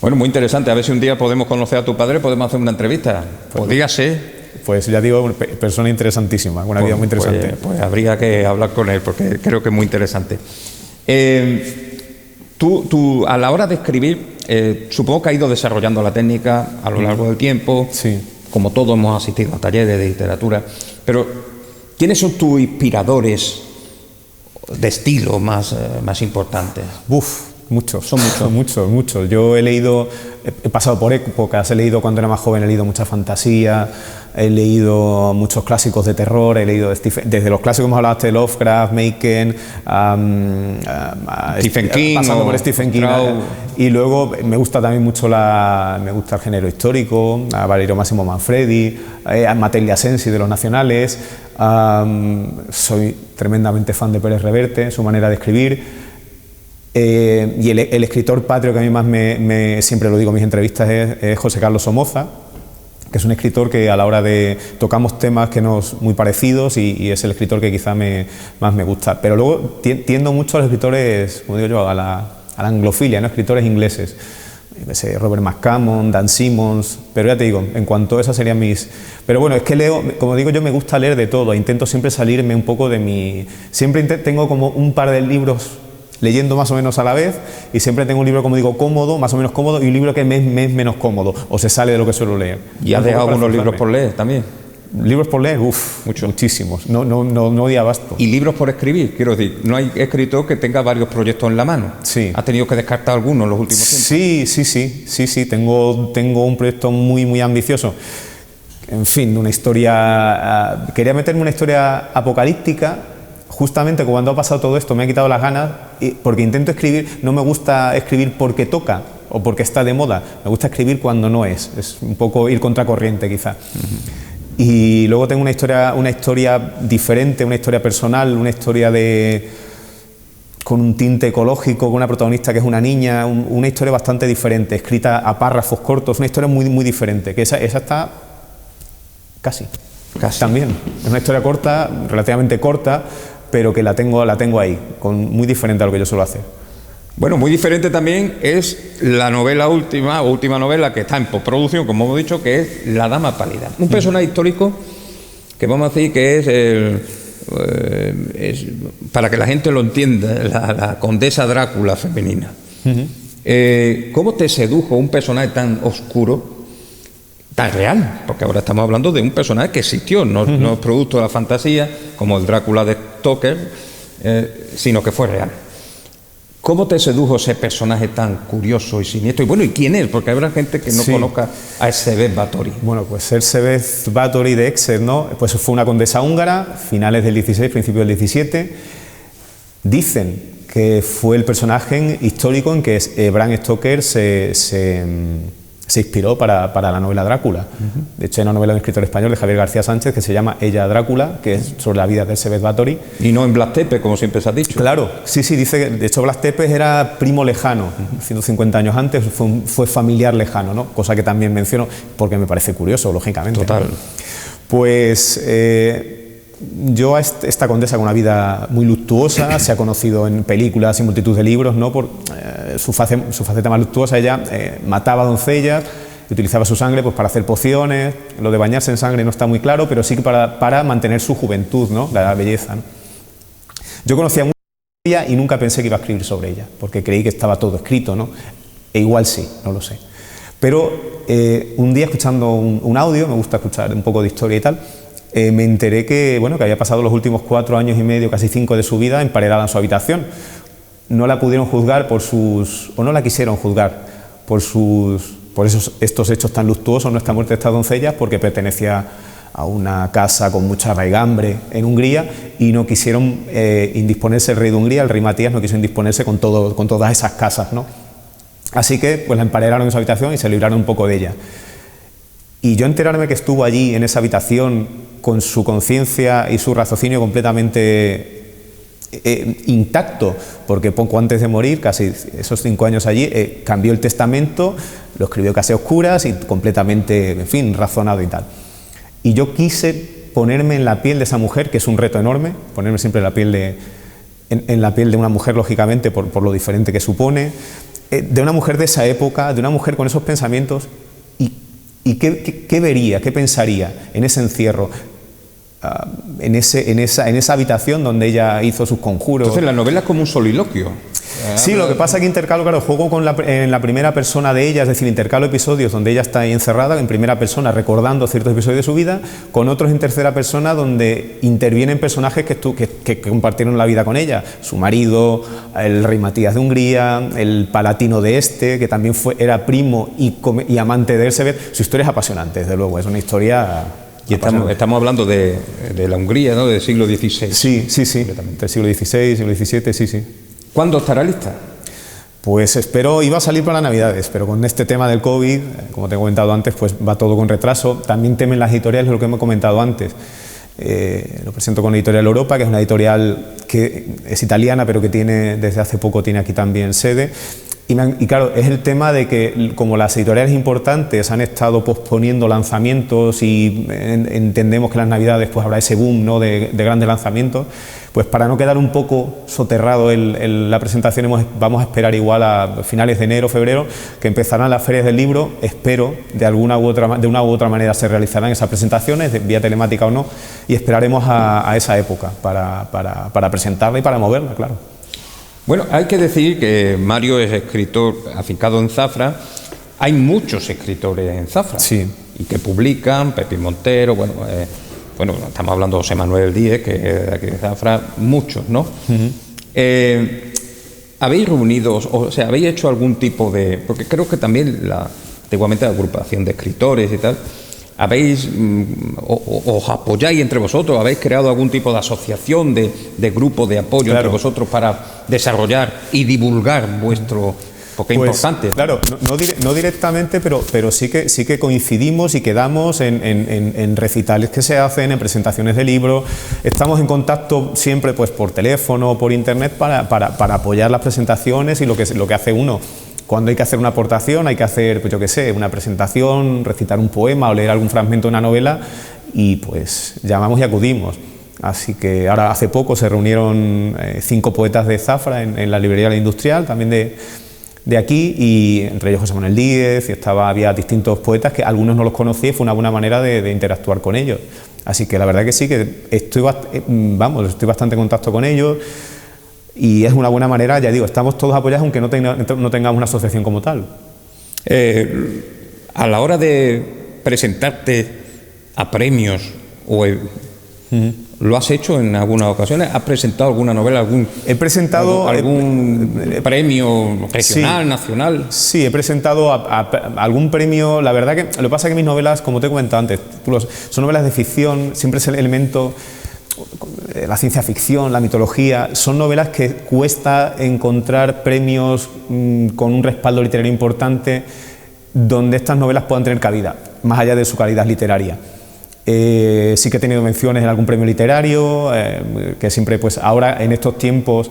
Speaker 1: Bueno, muy interesante. A ver si un día podemos conocer a tu padre, podemos hacer una entrevista. Podría ser.
Speaker 3: Pues ya digo, persona interesantísima, una vida muy interesante.
Speaker 1: Pues habría que hablar con él, porque creo que es muy interesante. Tú a la hora de escribir, supongo que has ido desarrollando la técnica a lo largo del tiempo.
Speaker 3: Sí.
Speaker 1: Como todos hemos asistido a talleres de literatura. Pero ¿Quiénes son tus inspiradores de estilo más importantes?
Speaker 3: Muchos. Son muchos. Yo he pasado por épocas, he leído cuando era más joven, he leído mucha fantasía, he leído muchos clásicos de terror, he leído desde los clásicos hemos hablado de Lovecraft, Machen,
Speaker 1: Stephen King,
Speaker 3: pasando por Stephen King, y luego me gusta también mucho me gusta el género histórico, a Valerio Massimo Manfredi, a Matteo Asensi de los nacionales, soy tremendamente fan de Pérez Reverte, su manera de escribir. Y el escritor patrio que a mí más siempre lo digo en mis entrevistas es José Carlos Somoza, que es un escritor que a la hora de tocamos temas que nos muy parecidos y es el escritor que quizá más me gusta. Pero luego tiendo mucho a los escritores, como digo yo, a la anglofilia, ¿no? Escritores ingleses. Robert McCammon, Dan Simmons, pero ya te digo, en cuanto a esas serían mis... Pero bueno, es que leo, como digo yo, me gusta leer de todo, intento siempre salirme un poco de mi... Siempre tengo como un par de libros leyendo más o menos a la vez, y siempre tengo un libro, como digo, cómodo, más o menos cómodo, y un libro que me es menos cómodo, o se sale de lo que suelo leer.
Speaker 1: ¿Y has dejado algunos libros por leer también?
Speaker 3: Libros por leer, muchísimos, no di abasto.
Speaker 1: ¿Y libros por escribir? Quiero decir, no hay escritor que tenga varios proyectos en la mano.
Speaker 3: Sí.
Speaker 1: ¿Has tenido que descartar algunos en los últimos tiempos?
Speaker 3: Sí, tengo un proyecto muy ambicioso. En fin, una historia... quería meterme una historia apocalíptica. Justamente cuando ha pasado todo esto me ha quitado las ganas, porque intento escribir, no me gusta escribir porque toca o porque está de moda, me gusta escribir cuando no es un poco ir contracorriente quizá. Y luego tengo una historia diferente, una historia personal, una historia con un tinte ecológico, con una protagonista que es una niña, una historia bastante diferente, escrita a párrafos cortos, una historia muy diferente, que esa está casi también, es una historia corta, relativamente corta, pero que la tengo ahí, muy diferente a lo que yo suelo hacer.
Speaker 1: Bueno, muy diferente también es la novela última novela que está en postproducción, como hemos dicho, que es La Dama Pálida. Un personaje histórico que vamos a decir que es para que la gente lo entienda, la condesa Drácula femenina. ¿Cómo te sedujo un personaje tan oscuro, tan real? Porque ahora estamos hablando de un personaje que existió, no es producto de la fantasía, como el Drácula de Stoker, sino que fue real. ¿Cómo te sedujo ese personaje tan curioso y siniestro? Y bueno, ¿y quién es? Porque habrá gente que no conozca a Erzsébet Báthory.
Speaker 3: Bueno, pues Erzsébet Báthory de Exer, ¿no? Pues fue una condesa húngara, finales del 16, principios del 17. Dicen que fue el personaje histórico en que Bram Stoker se inspiró para la novela Drácula. De hecho, hay una novela de un escritor español, de Javier García Sánchez, que se llama Ella Drácula, que es sobre la vida de Erzsébet Báthory.
Speaker 1: Y no en Blas Tepe, como siempre se ha dicho.
Speaker 3: Claro, sí, dice que de hecho Blas Tepe era primo lejano, 150 años antes, fue familiar lejano, ¿no? Cosa que también menciono porque me parece curioso, lógicamente.
Speaker 1: Total.
Speaker 3: Pues yo a esta condesa con una vida muy luctuosa, se ha conocido en películas y multitud de libros, ¿no? Por su faceta más luctuosa. Ella mataba doncellas y utilizaba su sangre pues, para hacer pociones. Lo de bañarse en sangre no está muy claro, pero sí que para mantener su juventud, ¿no? La belleza, ¿no? Yo conocía mucho de ella y nunca pensé que iba a escribir sobre ella, porque creí que estaba todo escrito, ¿no? E igual sí, no lo sé. Pero un día escuchando un audio, me gusta escuchar un poco de historia y tal, me enteré que había pasado los últimos 4 años y medio, casi 5 de su vida emparedada en su habitación. No la pudieron juzgar o no la quisieron juzgar por estos hechos tan luctuosos, esta muerte de estas doncellas, porque pertenecía a una casa con mucha raigambre en Hungría y no quisieron indisponerse el rey de Hungría, el rey Matías, no quiso indisponerse con todas esas casas, ¿no? Así que pues la emparedaron en su habitación y se libraron un poco de ella. Y yo enterarme que estuvo allí en esa habitación con su conciencia y su raciocinio completamente intacto, porque poco antes de morir, casi esos 5 años allí, cambió el testamento, lo escribió casi a oscuras y completamente, en fin, razonado y tal. Y yo quise ponerme en la piel de esa mujer, que es un reto enorme, ponerme siempre en la piel de una mujer, lógicamente, por lo diferente que supone, de una mujer de esa época, de una mujer con esos pensamientos. ¿Y qué vería, qué pensaría en ese encierro, en esa habitación donde ella hizo sus conjuros?
Speaker 1: Entonces la novela es como un soliloquio.
Speaker 3: Sí, lo que pasa es que intercalo, claro, juego en la primera persona de ella, es decir, intercalo episodios donde ella está ahí encerrada, en primera persona, recordando ciertos episodios de su vida, con otros en tercera persona donde intervienen personajes que compartieron la vida con ella, su marido, el rey Matías de Hungría, el palatino de Este, que también era primo y amante de Elsebet. Su historia es apasionante, desde luego, es una historia...
Speaker 1: Y estamos hablando de la Hungría, ¿no?, del siglo XVI.
Speaker 3: Sí, del siglo XVI, siglo XVII, sí.
Speaker 1: ¿Cuándo estará lista?
Speaker 3: Pues espero, iba a salir para Navidades, pero con este tema del COVID, como te he comentado antes, pues va todo con retraso. También temen las editoriales lo que hemos comentado antes. Lo presento con Editorial Europa, que es una editorial que es italiana, pero que desde hace poco tiene aquí también sede. Y claro, es el tema de que como las editoriales importantes han estado posponiendo lanzamientos y entendemos que en las Navidades pues habrá ese boom, ¿no?, de grandes lanzamientos, pues para no quedar un poco soterrado la presentación vamos a esperar igual a finales de enero, febrero, que empezarán las ferias del libro. Espero de una u otra manera se realizarán esas presentaciones, vía telemática o no, y esperaremos a esa época para presentarla y para moverla, claro.
Speaker 1: Bueno, hay que decir que Mario es escritor afincado en Zafra. Hay muchos escritores en Zafra,
Speaker 3: sí, y
Speaker 1: que publican, Pepi Montero, bueno, estamos hablando de José Manuel Díez, que es de aquí de Zafra, muchos, ¿no? ¿Habéis reunido, o sea, habéis hecho algún tipo de...? Porque creo que también antiguamente la agrupación de escritores y tal, os apoyáis entre vosotros, habéis creado algún tipo de asociación, de grupo de apoyo, claro, entre vosotros para desarrollar y divulgar vuestro... Porque es importante.
Speaker 3: Claro, no directamente, pero sí que coincidimos y quedamos en recitales que se hacen, en presentaciones de libros. Estamos en contacto siempre pues por teléfono o por internet para apoyar las presentaciones y lo que hace uno. Cuando hay que hacer una aportación, hay que hacer, pues yo qué sé, una presentación, recitar un poema o leer algún fragmento de una novela, y pues llamamos y acudimos. Así que ahora hace poco se reunieron 5 poetas de Zafra en la librería La Industrial, también de aquí, y entre ellos José Manuel Díez, y había distintos poetas que algunos no los conocía y fue una buena manera de interactuar con ellos. Así que la verdad que sí, que estoy bastante en contacto con ellos. Y es una buena manera, ya digo, estamos todos apoyados aunque no tengamos una asociación como tal.
Speaker 1: A la hora de presentarte a premios, ¿lo has hecho en algunas ocasiones? ¿Has presentado alguna novela, algún premio regional, sí, nacional?
Speaker 3: Sí, he presentado a algún premio. La verdad que lo que pasa es que mis novelas, como te he comentado antes, son novelas de ficción, siempre es el elemento... La ciencia ficción, la mitología, son novelas que cuesta encontrar premios con un respaldo literario importante donde estas novelas puedan tener cabida, más allá de su calidad literaria. Sí que he tenido menciones en algún premio literario, que siempre, pues ahora en estos tiempos,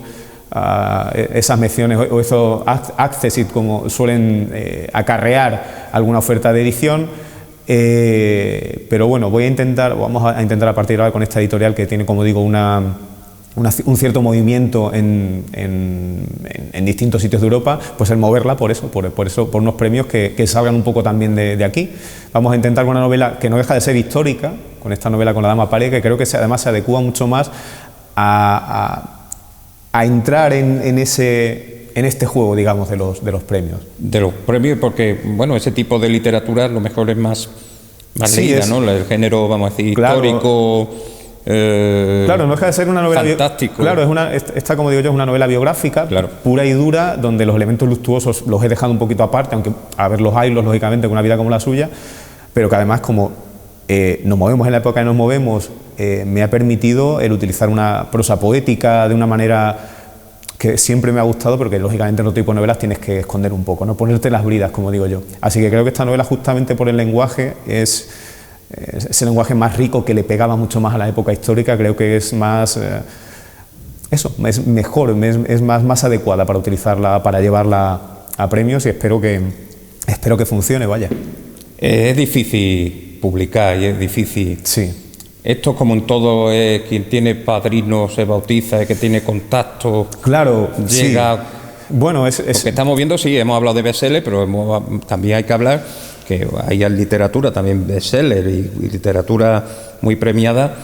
Speaker 3: esas menciones o esos accessit como suelen acarrear alguna oferta de edición. Pero bueno, vamos a intentar a partir de ahora con esta editorial que tiene, como digo, un cierto movimiento en distintos sitios de Europa, pues el moverla por unos premios que salgan un poco también de aquí. Vamos a intentar con una novela que no deja de ser histórica, con esta novela, con La Dama Pálida, que creo que además se adecúa mucho más a entrar en este juego, digamos, de los premios.
Speaker 1: De los premios, porque, bueno, ese tipo de literatura lo mejor es más leída, ¿no? El género, vamos a decir, claro, histórico...
Speaker 3: claro, no deja de ser una novela...
Speaker 1: Fantástico.
Speaker 3: Claro, esta, como digo yo, es una novela biográfica, claro, pura y dura, donde los elementos luctuosos los he dejado un poquito aparte, aunque a ver los haylos, lógicamente, con una vida como la suya, pero que además, como nos movemos en la época que nos movemos, me ha permitido el utilizar una prosa poética de una manera... que siempre me ha gustado, porque lógicamente en otro tipo de novelas tienes que esconder un poco, no ponerte las bridas, como digo yo. Así que creo que esta novela, justamente por el lenguaje, es ese lenguaje más rico que le pegaba mucho más a la época histórica. Creo que es más es mejor, es más adecuada para utilizarla, para llevarla a premios, y espero que funcione, vaya.
Speaker 1: Es difícil publicar y es difícil.
Speaker 3: Sí.
Speaker 1: Esto, como en todo, es quien tiene padrino se bautiza, el que tiene contacto,
Speaker 3: claro,
Speaker 1: llega.
Speaker 3: Sí. Bueno,
Speaker 1: Porque estamos viendo, sí, hemos hablado de bestseller, pero también hay que hablar que hay literatura también bestseller y literatura muy premiada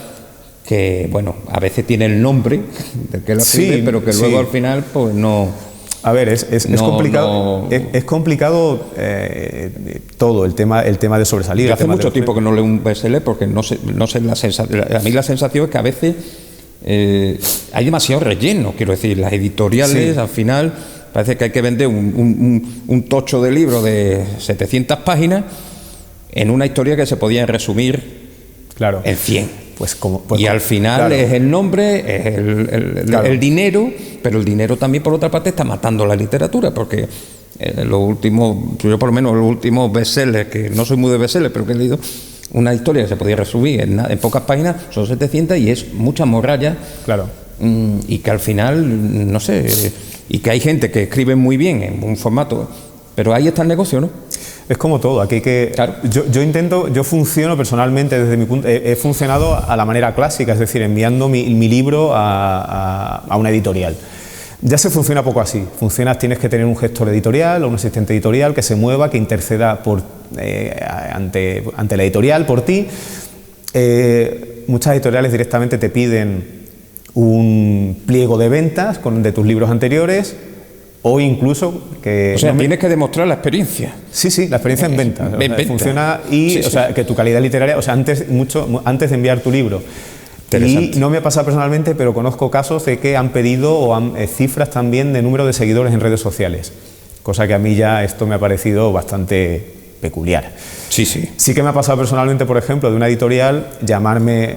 Speaker 1: que, bueno, a veces tiene el nombre del que lo escribe, sí, pero que luego al final pues no
Speaker 3: A ver, es complicado, es complicado todo, el tema de sobresalir.
Speaker 1: Yo hace mucho tiempo que no leo un bestseller porque no sé la sensación. A mí la sensación es que a veces hay demasiado relleno, quiero decir, las editoriales al final parece que hay que vender un tocho de libro de 700 páginas en una historia que se podía resumir en 100. Y al final es el nombre, es el dinero, pero el dinero también por otra parte está matando la literatura, porque los últimos, yo por lo menos los últimos bestsellers, que no soy muy de bestsellers, pero que he leído, una historia que se podía resumir en pocas páginas, son 700 y es mucha morralla. Y que al final, no sé, y que hay gente que escribe muy bien en un formato, pero ahí está el negocio, ¿no?
Speaker 3: Es como todo, aquí yo funciono personalmente desde mi punto, he funcionado a la manera clásica, es decir, enviando mi libro a una editorial. Ya se funciona poco así, tienes que tener un gestor editorial o un asistente editorial que se mueva, que interceda ante la editorial por ti. Muchas editoriales directamente te piden un pliego de ventas de tus libros anteriores, o incluso que...
Speaker 1: O sea, tienes que demostrar la experiencia.
Speaker 3: Sí, la experiencia en ventas. Funciona y, o sea, que tu calidad literaria, o sea, antes de enviar tu libro. Y no me ha pasado personalmente, pero conozco casos de que han pedido cifras también de número de seguidores en redes sociales. Cosa que a mí ya esto me ha parecido bastante peculiar. Sí que me ha pasado personalmente, por ejemplo, de una editorial llamarme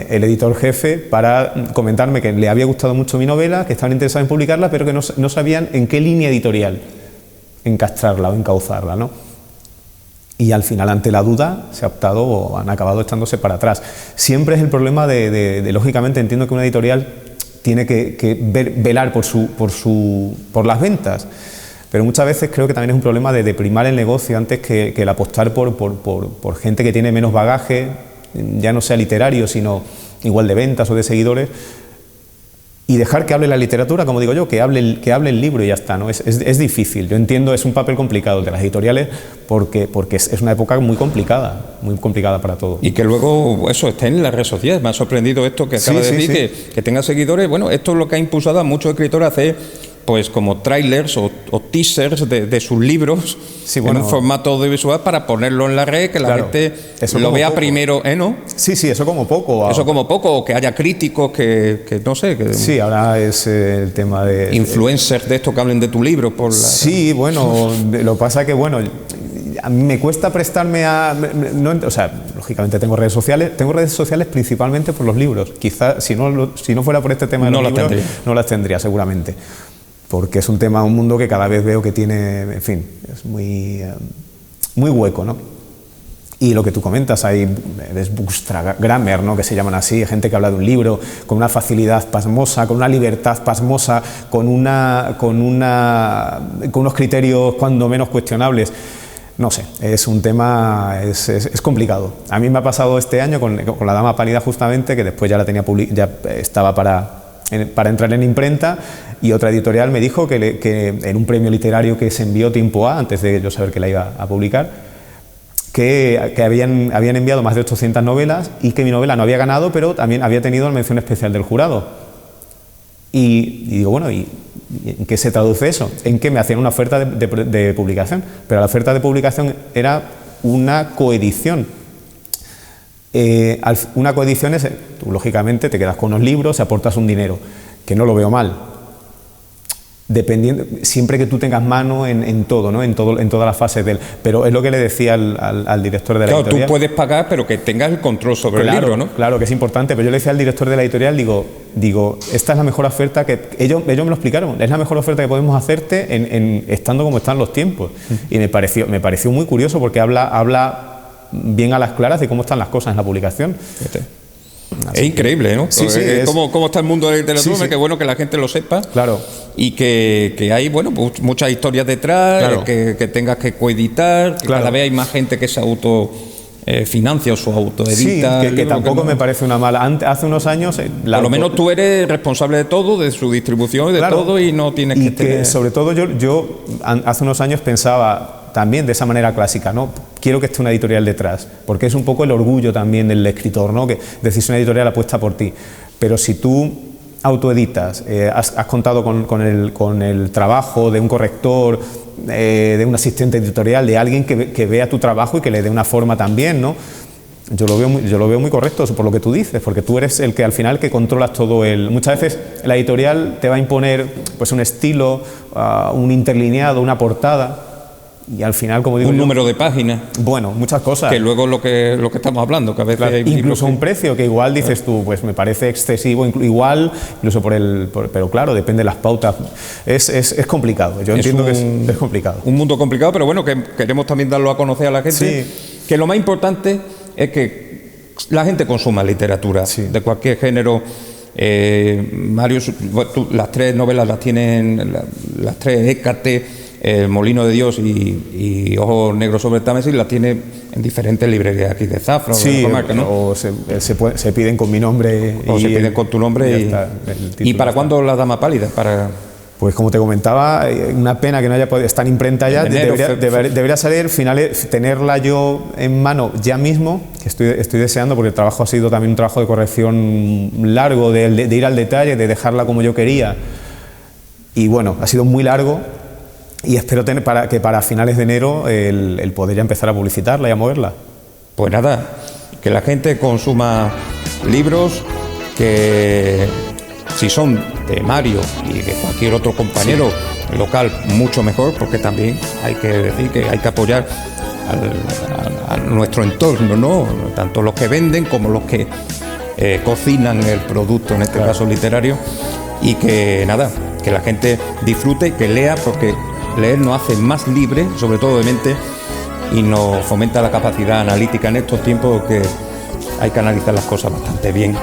Speaker 3: el editor jefe para comentarme que le había gustado mucho mi novela, que estaban interesados en publicarla, pero que no sabían en qué línea editorial encastrarla o encauzarla, ¿no? Y al final, ante la duda, se ha optado o han acabado echándose para atrás. Siempre es el problema lógicamente, entiendo que una editorial tiene que velar por las ventas, pero muchas veces creo que también es un problema de primar el negocio antes que el apostar por gente que tiene menos bagaje, ya no sea literario, sino igual de ventas o de seguidores, y dejar que hable la literatura, como digo yo, que hable el libro y ya está, ¿no? Es difícil, yo entiendo, es un papel complicado de las editoriales porque es una época muy complicada para todo. Y que luego eso esté en las redes sociales. Me ha sorprendido esto que acaba de decir, que tenga seguidores. Bueno, esto es lo que ha impulsado a muchos escritores a hacer pues como trailers o teasers de sus libros en un formato audiovisual para ponerlo en la red, que la gente lo vea primero, ¿no? Sí, eso como poco. Eso como poco, o que haya críticos que no sé. Sí, ahora es el tema de... Influencers de estos que hablen de tu libro. Sí, bueno, lo que pasa que, bueno, a mí me cuesta prestarme a... o sea, lógicamente tengo redes sociales principalmente por los libros. Quizás si no fuera por este tema de los libros, no las tendría seguramente. Porque es un mundo que cada vez veo que tiene, en fin, es muy hueco, ¿no? Y lo que tú comentas, hay bookstagrammer, ¿no?, que se llaman así, gente que habla de un libro con una facilidad pasmosa, con una libertad pasmosa, con unos criterios cuando menos cuestionables. No sé, es un tema, es complicado. A mí me ha pasado este año con La Dama Pálida, justamente, que después ya estaba para entrar en imprenta, y otra editorial me dijo que en un premio literario que se envió tiempo antes de yo saber que la iba a publicar, que habían enviado más de 800 novelas y que mi novela no había ganado, pero también había tenido mención especial del jurado. Y digo, bueno, ¿y en qué se traduce eso? En que me hacían una oferta de publicación, pero la oferta de publicación era una coedición. Una coedición es, tú lógicamente te quedas con unos libros y aportas un dinero, que no lo veo mal, dependiendo, siempre que tú tengas mano en todo, ¿no? en todas las fases pero es lo que le decía al director de la editorial. Claro, tú puedes pagar, pero que tengas el control sobre el libro, ¿no? Claro, que es importante, pero yo le decía al director de la editorial, digo, esta es la mejor oferta que... Ellos me lo explicaron, es la mejor oferta que podemos hacerte estando como están los tiempos. Y me pareció muy curioso porque habla bien a las claras de cómo están las cosas en la publicación. Es increíble, ¿no? Sí, cómo está el mundo de la literatura, qué bueno que la gente lo sepa. Claro. Y que hay, bueno, pues muchas historias detrás, claro, que tengas que coeditar, que cada vez hay más gente que se financia o su autoedita. Sí, que tampoco me parece una mala. Hace unos años... Por lo menos tú eres responsable de todo, de su distribución y de todo, y no tienes que tener... Sobre todo yo hace unos años pensaba también de esa manera clásica, ¿no? Quiero que esté una editorial detrás, porque es un poco el orgullo también del escritor, ¿no? Que decís, una editorial apuesta por ti. Pero si tú autoeditas, has contado con el trabajo de un corrector, de un asistente editorial, de alguien que vea tu trabajo y que le dé una forma también, ¿no? Yo lo veo muy correcto por lo que tú dices, porque tú eres el que al final que controlas todo muchas veces la editorial te va a imponer pues un estilo, un interlineado, una portada, y al final, como digo,
Speaker 1: un número de páginas.
Speaker 3: Bueno, muchas cosas.
Speaker 1: Que luego lo que estamos hablando, que a veces hay
Speaker 3: incluso un precio que igual dices tú, pues me parece excesivo, incluso pero claro, depende de las pautas. Es complicado. Yo entiendo que es complicado.
Speaker 1: Un mundo complicado, pero bueno, que queremos también darlo a conocer a la gente.
Speaker 3: Sí.
Speaker 1: Que lo más importante es que la gente consuma literatura, sí, de cualquier género. Mario, las 3 novelas las tienen, las 3 Hécate, Molino de Dios y Ojos Negros sobre el Támesis, las tiene en diferentes librerías aquí de Zafra,
Speaker 3: sí,
Speaker 1: o de la comarca, ¿no?
Speaker 3: O se piden con mi nombre.
Speaker 1: O se piden con tu nombre. ¿Y para cuándo La Dama Pálida?
Speaker 3: Pues como te comentaba, una pena que no haya podido estar en imprenta ya, debería salir, tenerla yo en mano ya mismo, que estoy deseando, porque el trabajo ha sido también un trabajo de corrección largo, de ir al detalle, de dejarla como yo quería, y bueno, ha sido muy largo, y espero que para finales de enero el poder ya empezar a publicitarla y a moverla.
Speaker 1: Pues nada, que la gente consuma libros, que si son de Mario y de cualquier otro compañero local, mucho mejor, porque también hay que decir que hay que apoyar a nuestro entorno, ¿no? Tanto los que venden como los que cocinan el producto, en este caso literario, y que nada, que la gente disfrute, que lea, porque leer nos hace más libres, sobre todo de mente, y nos fomenta la capacidad analítica en estos tiempos, que hay que analizar las cosas bastante bien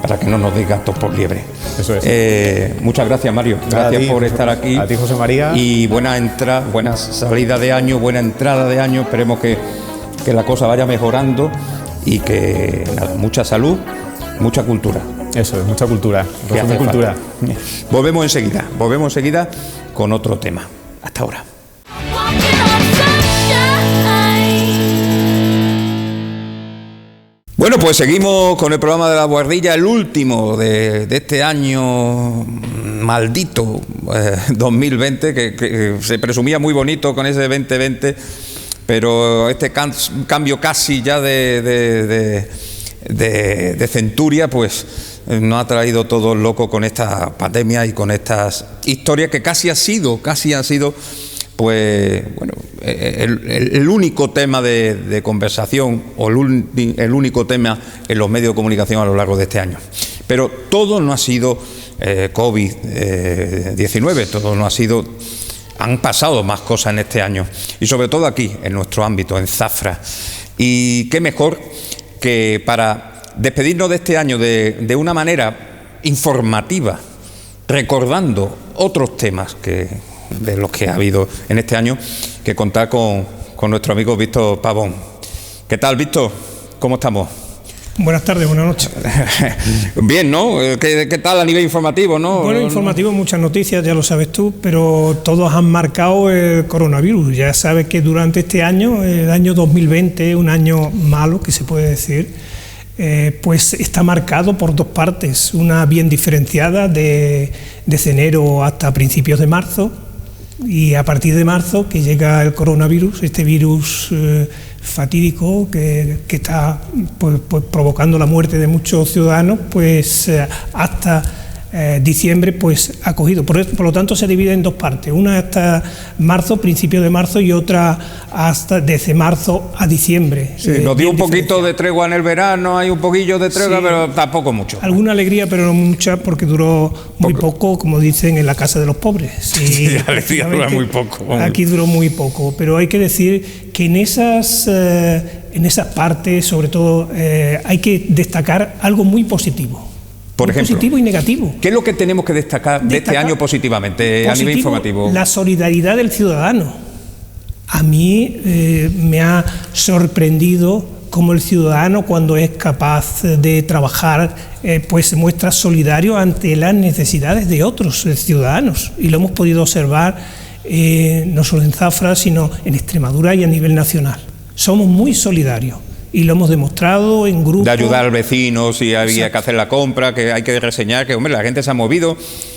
Speaker 1: para que no nos dé gatos por liebre.
Speaker 3: Eso es.
Speaker 1: Muchas gracias, Mario. Gracias por estar aquí.
Speaker 3: A ti, José María.
Speaker 1: Y buena salida de año, buena entrada de año. Esperemos que la cosa vaya mejorando y que nada, mucha salud, mucha cultura.
Speaker 3: Eso es, mucha cultura. Cultura.
Speaker 1: Volvemos enseguida con otro tema. Hasta ahora. Bueno, pues seguimos con el programa de La Bohardilla, el último de este año maldito 2020, que se presumía muy bonito con ese 2020, pero este cambio casi ya de centuria, pues nos ha traído todos locos con esta pandemia y con estas historias que casi han sido pues bueno, el único tema de conversación, o el único tema en los medios de comunicación a lo largo de este año. Pero todo no ha sido COVID-19, todo no ha sido... Han pasado más cosas en este año, y sobre todo aquí, en nuestro ámbito, en Zafra. Y qué mejor que para despedirnos de este año de una manera informativa, recordando otros temas de los que ha habido en este año, que contar con nuestro amigo Víctor Pavón. ¿Qué tal, Víctor? ¿Cómo estamos?
Speaker 4: Buenas tardes, buenas noches.
Speaker 1: Bien, ¿no? ¿Qué tal a nivel informativo, no?
Speaker 4: Bueno, informativo, muchas noticias, ya lo sabes tú, pero todos han marcado el coronavirus. Ya sabes que durante este año, el año 2020, un año malo, que se puede decir, pues está marcado por dos partes. Una bien diferenciada, desde enero hasta principios de marzo, y a partir de marzo que llega el coronavirus, este virus fatídico que está pues, provocando la muerte de muchos ciudadanos, pues hasta diciembre pues ha cogido. Por lo tanto se divide en dos partes, una hasta marzo, principio de marzo, y otra hasta desde marzo a diciembre.
Speaker 1: Sí, nos dio un poquito de tregua en el verano, hay un poquillo de tregua, sí, pero tampoco mucho.
Speaker 4: Alguna alegría, pero no mucha, porque duró muy poco, como dicen en la casa de los pobres.
Speaker 1: Sí, la alegría dura muy poco.
Speaker 4: Aquí duró muy poco, pero hay que decir que en esas partes, sobre todo, hay que destacar algo muy positivo.
Speaker 1: Por ejemplo,
Speaker 4: positivo y negativo.
Speaker 1: ¿Qué es lo que tenemos que destacar de este año positivamente, a nivel informativo?
Speaker 4: La solidaridad del ciudadano. A mí me ha sorprendido cómo el ciudadano, cuando es capaz de trabajar, pues se muestra solidario ante las necesidades de otros ciudadanos. Y lo hemos podido observar no solo en Zafra, sino en Extremadura y a nivel nacional. Somos muy solidarios. y lo hemos demostrado en grupos.
Speaker 1: De ayudar al vecino si había que hacer la compra, que hay que reseñar, que hombre, la gente se ha movido,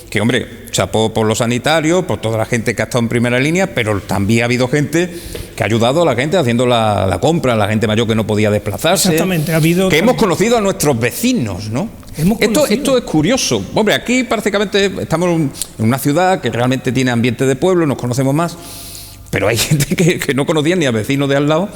Speaker 1: que hombre, chapó por los sanitarios, por toda la gente que ha estado en primera línea, pero también ha habido gente que ha ayudado a la gente haciendo la compra, la gente mayor que no podía desplazarse.
Speaker 4: Exactamente, ha habido...
Speaker 1: Que hemos conocido a nuestros vecinos, ¿no? Esto es curioso. Hombre, aquí prácticamente estamos en una ciudad que realmente tiene ambiente de pueblo, nos conocemos más, pero hay gente que no conocía ni al vecino de al lado.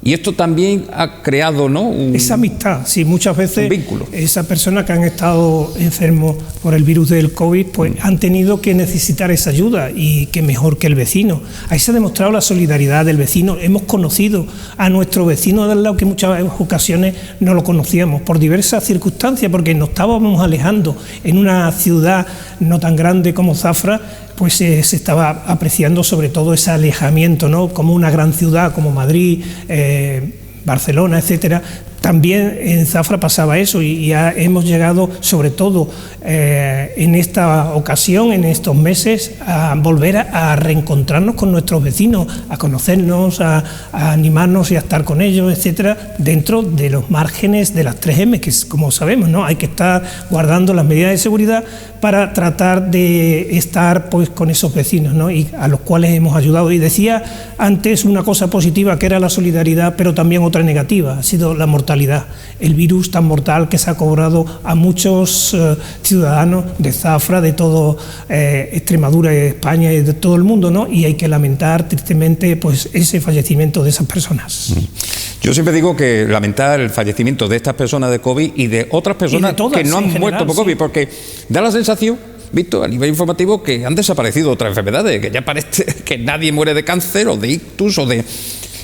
Speaker 1: Y esto también ha creado, ¿no?,
Speaker 4: esa amistad. Sí, muchas veces
Speaker 1: vínculo.
Speaker 4: Esas personas que han estado enfermos por el virus del COVID, pues han tenido que necesitar esa ayuda, y que mejor que el vecino. Ahí se ha demostrado la solidaridad del vecino. Hemos conocido a nuestro vecino de al lado, que muchas ocasiones no lo conocíamos por diversas circunstancias, porque nos estábamos alejando en una ciudad no tan grande como Zafra. Pues se estaba apreciando sobre todo ese alejamiento, ¿no?, como una gran ciudad como Madrid, Barcelona, etcétera. También en Zafra pasaba eso, y ya hemos llegado, sobre todo en esta ocasión, en estos meses, a volver a reencontrarnos con nuestros vecinos, a conocernos, a animarnos y a estar con ellos, etcétera, dentro de los márgenes de las 3M, que como sabemos, ¿no?, hay que estar guardando las medidas de seguridad para tratar de estar pues con esos vecinos, ¿no?, y a los cuales hemos ayudado. Y decía antes una cosa positiva, que era la solidaridad, pero también otra negativa, ha sido la mortalidad. El virus tan mortal que se ha cobrado a muchos ciudadanos de Zafra, de todo Extremadura, España y de todo el mundo, ¿no? Y hay que lamentar tristemente pues ese fallecimiento de esas personas.
Speaker 1: Yo siempre digo que lamentar el fallecimiento de estas personas de COVID y de otras personas que no han muerto por COVID, porque da la sensación, visto a nivel informativo, que han desaparecido otras enfermedades, que ya parece que nadie muere de cáncer o de ictus o de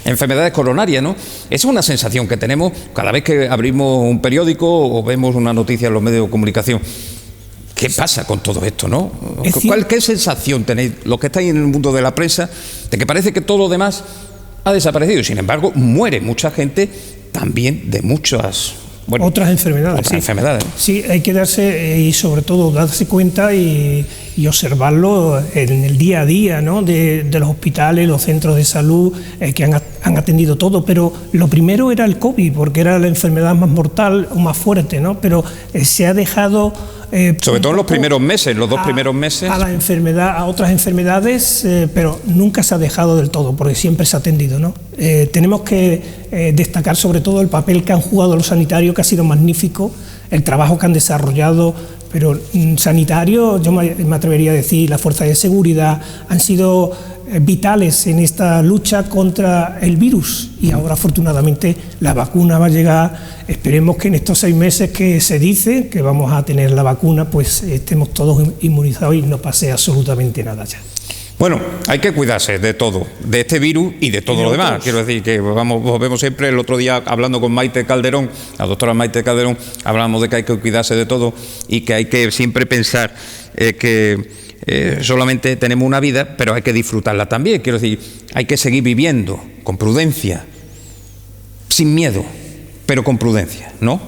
Speaker 1: enfermedades coronarias, ¿no? Esa es una sensación que tenemos cada vez que abrimos un periódico o vemos una noticia en los medios de comunicación. ¿Qué pasa con todo esto, no? ¿Qué sensación tenéis los que estáis en el mundo de la prensa de que parece que todo lo demás ha desaparecido? Sin embargo, muere mucha gente también de muchas...
Speaker 4: otras enfermedades. Sí, hay que darse, y sobre todo darse cuenta y observarlo en el día a día, ¿no?, de los hospitales, los centros de salud que han atendido todo. Pero lo primero era el COVID, porque era la enfermedad más mortal o más fuerte, ¿no? Pero se ha dejado...
Speaker 1: sobre todo en los primeros meses, los 2 primeros meses.
Speaker 4: A otras enfermedades, pero nunca se ha dejado del todo, porque siempre se ha atendido, ¿no? Tenemos que destacar sobre todo el papel que han jugado los sanitarios, que ha sido magnífico, el trabajo que han desarrollado, pero sanitarios, yo me atrevería a decir, la fuerza de seguridad, han sido vitales en esta lucha contra el virus, y ahora afortunadamente la vacuna va a llegar. Esperemos que en estos 6 meses que se dice que vamos a tener la vacuna, pues estemos todos inmunizados y no pase absolutamente nada ya.
Speaker 1: Bueno, hay que cuidarse de todo, de este virus y de todo lo demás. Quiero decir que volvemos siempre. El otro día, hablando con Maite Calderón, la doctora Maite Calderón, hablamos de que hay que cuidarse de todo y que hay que siempre pensar que solamente tenemos una vida, pero hay que disfrutarla también. Quiero decir, hay que seguir viviendo con prudencia, sin miedo, pero con prudencia, ¿no?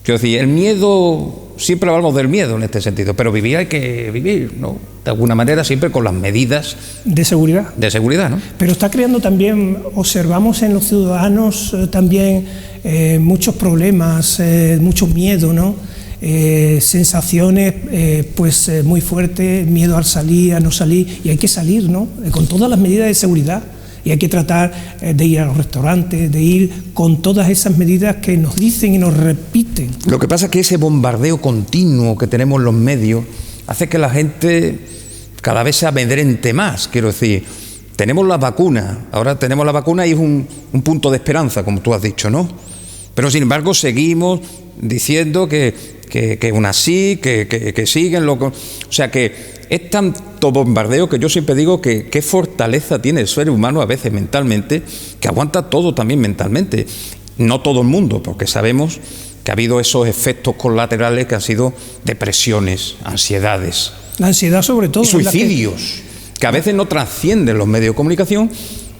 Speaker 1: Quiero decir, el miedo... Siempre hablamos del miedo en este sentido, pero vivir hay que vivir, ¿no?, de alguna manera, siempre con las medidas
Speaker 4: de seguridad.
Speaker 1: ¿No?
Speaker 4: Pero está creando también, observamos en los ciudadanos también muchos problemas, mucho miedo, ¿no? Sensaciones muy fuertes, miedo al salir, a no salir, y hay que salir, ¿no?, con todas las medidas de seguridad. Y hay que tratar de ir a los restaurantes, de ir con todas esas medidas que nos dicen y nos repiten.
Speaker 1: Lo que pasa es que ese bombardeo continuo que tenemos en los medios hace que la gente cada vez se amedrente más. Quiero decir, tenemos la vacuna, ahora tenemos la vacuna y es un punto de esperanza, como tú has dicho, ¿no? Pero sin embargo seguimos diciendo que aún así, que siguen o sea que es tanto bombardeo que yo siempre digo que qué fortaleza tiene el ser humano a veces mentalmente, que aguanta todo también mentalmente. No todo el mundo, porque sabemos que ha habido esos efectos colaterales que han sido depresiones, ansiedades.
Speaker 4: La ansiedad sobre todo.
Speaker 1: Y suicidios, que a veces no trascienden los medios de comunicación,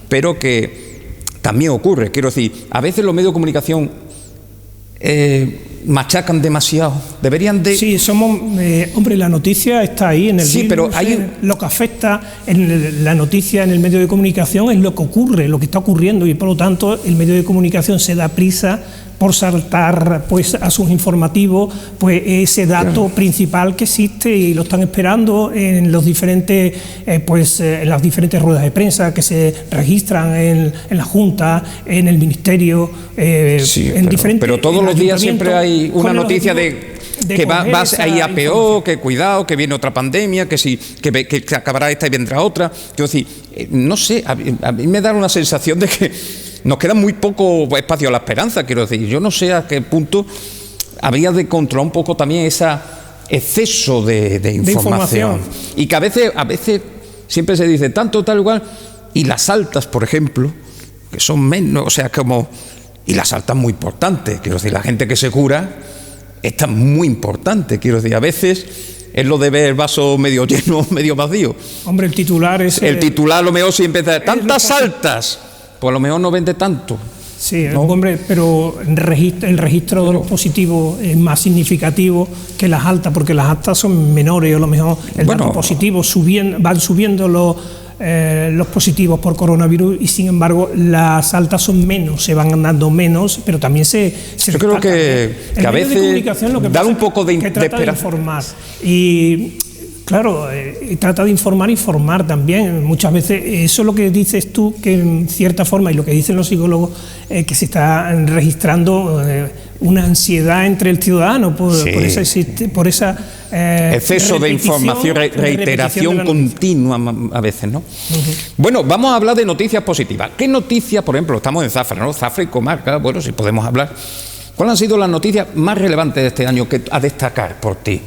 Speaker 1: pero que también ocurre. Quiero decir, a veces los medios de comunicación machacan demasiado. Deberían de...
Speaker 4: Sí, hombre, la noticia está ahí en el
Speaker 1: sí,
Speaker 4: virus,
Speaker 1: pero hay...
Speaker 4: lo que afecta en la noticia en el medio de comunicación es lo que ocurre, lo que está ocurriendo, y por lo tanto el medio de comunicación se da prisa por saltar pues a sus informativos pues ese dato principal que existe, y lo están esperando en los diferentes en las diferentes ruedas de prensa que se registran en la Junta, en el Ministerio,
Speaker 1: pero todos los días siempre hay una noticia de que vas ahí a peor, que cuidado, que viene otra pandemia, que acabará esta y vendrá otra. Quiero decir, no sé, a mí me da una sensación de que nos queda muy poco espacio a la esperanza, quiero decir. Yo no sé a qué punto habría de controlar un poco también ese exceso de información. Y que a veces siempre se dice tanto, tal, igual, y las altas, por ejemplo, que son menos, o sea, como... Y las altas muy importantes, quiero decir, la gente que se cura está muy importante, quiero decir, a veces... es lo de ver el vaso medio lleno, medio vacío.
Speaker 4: Hombre, el titular es...
Speaker 1: El titular a lo mejor si empieza a tantas altas, pues a lo mejor no vende tanto.
Speaker 4: Sí,
Speaker 1: ¿no?
Speaker 4: Hombre, pero el registro de los positivos es más significativo que las altas, porque las altas son menores, o a lo mejor el dato positivo van subiendo los positivos por coronavirus, y sin embargo las altas son menos, se van dando menos, pero también se
Speaker 1: yo creo que a veces da un poco de
Speaker 4: trata de informar, y claro, trata de informar y formar también. Muchas veces eso es lo que dices tú, que en cierta forma, y lo que dicen los psicólogos, que se está registrando una ansiedad entre el ciudadano por esa
Speaker 1: exceso de información, reiteración continua a veces, ¿no? Bueno, vamos a hablar de noticias positivas. ¿Qué noticias, por ejemplo, estamos en Zafra, ¿no? Zafra y comarca, bueno, si podemos hablar. ¿Cuáles han sido las noticias más relevantes de este año a destacar por ti?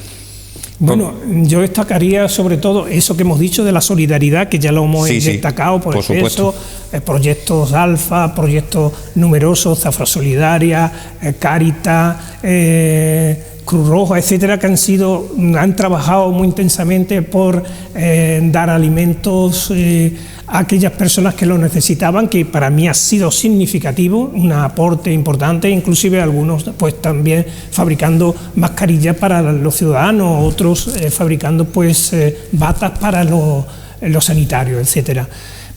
Speaker 4: Bueno, yo destacaría sobre todo eso que hemos dicho de la solidaridad, que ya lo hemos destacado, por eso, proyectos Alfa, proyectos numerosos, Zafra Solidaria, Cáritas, Cruz Roja, etcétera, que han trabajado muy intensamente por dar alimentos a aquellas personas que lo necesitaban, que para mí ha sido significativo, un aporte importante, inclusive algunos pues también fabricando mascarillas para los ciudadanos, otros fabricando pues batas para los sanitarios, etcétera.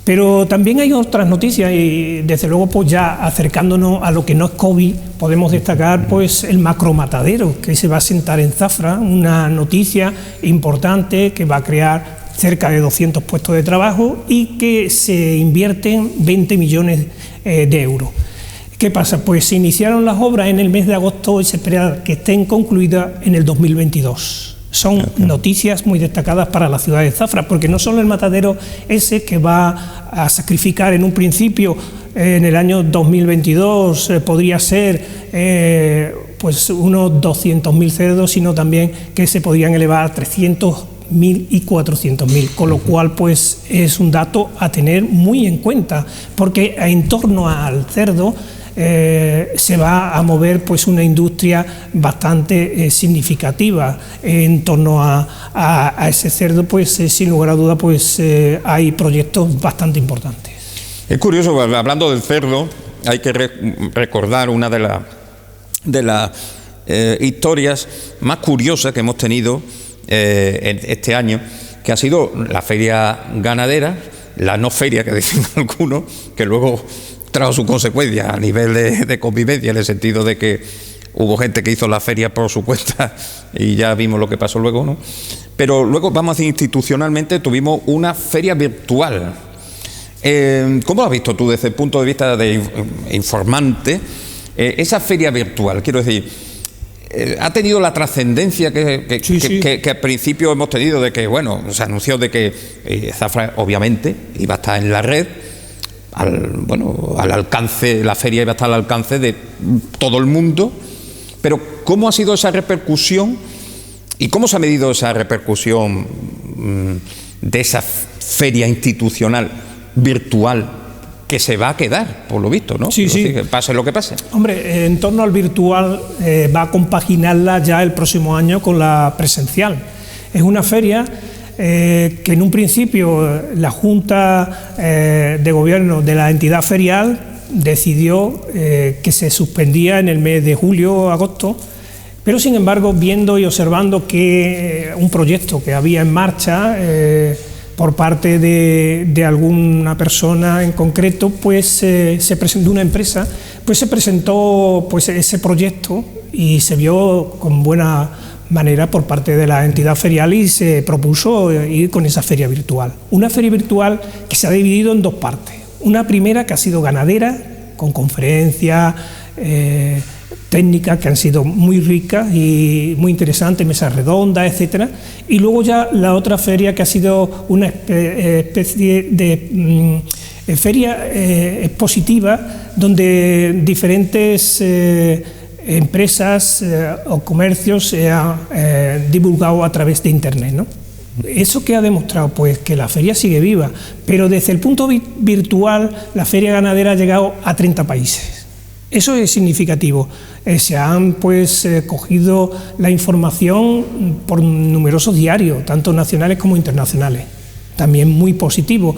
Speaker 4: Pero también hay otras noticias, y desde luego pues ya acercándonos a lo que no es COVID, podemos destacar pues el macromatadero que se va a asentar en Zafra, una noticia importante que va a crear cerca de 200 puestos de trabajo y que se invierten 20 millones de euros. ¿Qué pasa? Pues se iniciaron las obras en el mes de agosto y se espera que estén concluidas en el 2022. Son noticias muy destacadas para la ciudad de Zafra, porque no solo el matadero ese que va a sacrificar en un principio en el año 2022 podría ser pues unos 200.000 cerdos, sino también que se podrían elevar a 300.000 y 400.000, con lo cual pues es un dato a tener muy en cuenta, porque en torno al cerdo se va a mover pues una industria bastante significativa. En torno a ese cerdo pues sin lugar a duda pues hay proyectos bastante importantes.
Speaker 1: Es curioso, hablando del cerdo, hay que recordar una de las historias más curiosas que hemos tenido este año, que ha sido la feria ganadera, la no feria que dicen algunos, que luego trajo sus consecuencias a nivel de convivencia, en el sentido de que hubo gente que hizo la feria por su cuenta y ya vimos lo que pasó luego, ¿no? Pero luego, vamos a decir, institucionalmente tuvimos una feria virtual. ¿Cómo lo has visto tú desde el punto de vista de informante? Esa feria virtual, quiero decir, ha tenido la trascendencia que al principio hemos tenido, de que, bueno, se anunció de que Zafra obviamente iba a estar en la red, al alcance, la feria iba a estar al alcance de todo el mundo, pero ¿cómo ha sido esa repercusión y cómo se ha medido esa repercusión de esa feria institucional virtual que se va a quedar, por lo visto, ¿no? Que pase lo que pase.
Speaker 4: Hombre, en torno al virtual va a compaginarla ya el próximo año con la presencial. Es una feria que en un principio la Junta de Gobierno de la entidad ferial decidió que se suspendía en el mes de julio-agosto Pero sin embargo, viendo y observando que un proyecto que había en marcha por parte de alguna persona en concreto, pues se presentó una empresa, pues se presentó pues ese proyecto y se vio con buena manera por parte de la entidad ferial y se propuso ir con esa feria virtual. Una feria virtual que se ha dividido en dos partes. Una primera que ha sido ganadera, con conferencias, técnicas que han sido muy ricas y muy interesantes, mesas redondas, etcétera, y luego ya la otra feria que ha sido una especie de feria expositiva donde diferentes empresas o comercios se han divulgado a través de Internet, ¿no? ¿Eso qué ha demostrado? Pues que la feria sigue viva, pero desde el punto virtual la feria ganadera ha llegado a 30 países. Eso es significativo. Se han pues cogido la información por numerosos diarios, tanto nacionales como internacionales. También muy positivo.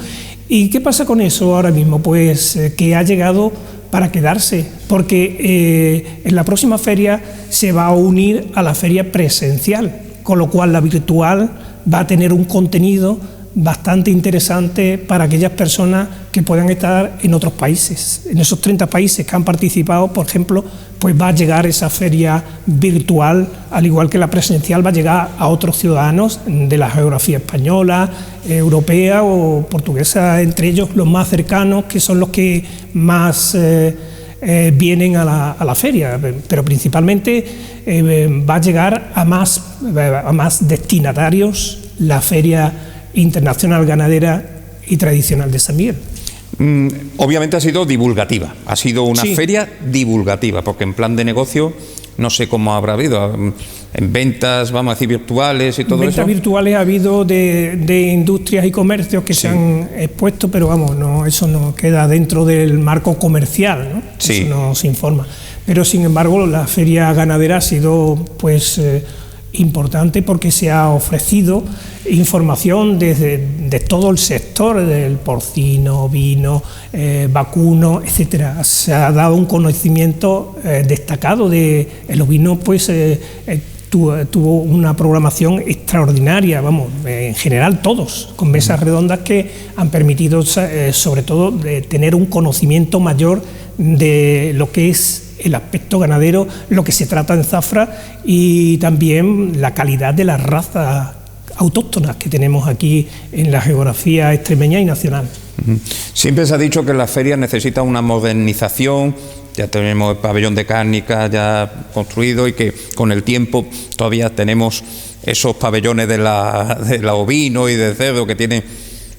Speaker 4: ¿Y qué pasa con eso ahora mismo? Pues que ha llegado para quedarse, porque en la próxima feria se va a unir a la feria presencial, con lo cual la virtual va a tener un contenido bastante interesante para aquellas personas que puedan estar en otros países. En esos 30 países que han participado, por ejemplo, pues va a llegar esa feria virtual, al igual que la presencial va a llegar a otros ciudadanos de la geografía española, europea o portuguesa, entre ellos los más cercanos, que son los que más vienen a la feria, pero principalmente va a llegar a más destinatarios la feria internacional ganadera y tradicional de San Miguel.
Speaker 1: Obviamente ha sido divulgativa, ha sido una feria divulgativa, porque en plan de negocio no sé cómo habrá habido, en ventas, vamos a decir, virtuales y todo eso.
Speaker 4: Ventas virtuales ha habido de industrias y comercios que se han expuesto, pero vamos, no, eso no queda dentro del marco comercial, ¿no? Eso no se informa. Pero sin embargo la feria ganadera ha sido pues importante porque se ha ofrecido información de todo el sector, del porcino, vino, vacuno, etcétera. Se ha dado un conocimiento destacado de el ovino, pues tuvo una programación extraordinaria, vamos, en general todos, con mesas redondas que han permitido sobre todo de tener un conocimiento mayor de lo que es el aspecto ganadero, lo que se trata en Zafra y también la calidad de las razas autóctonas que tenemos aquí en la geografía extremeña y nacional.
Speaker 1: Siempre se ha dicho que las ferias necesitan una modernización, ya tenemos el pabellón de cárnica ya construido y que con el tiempo todavía tenemos esos pabellones de la ovino y de cerdo que tienen,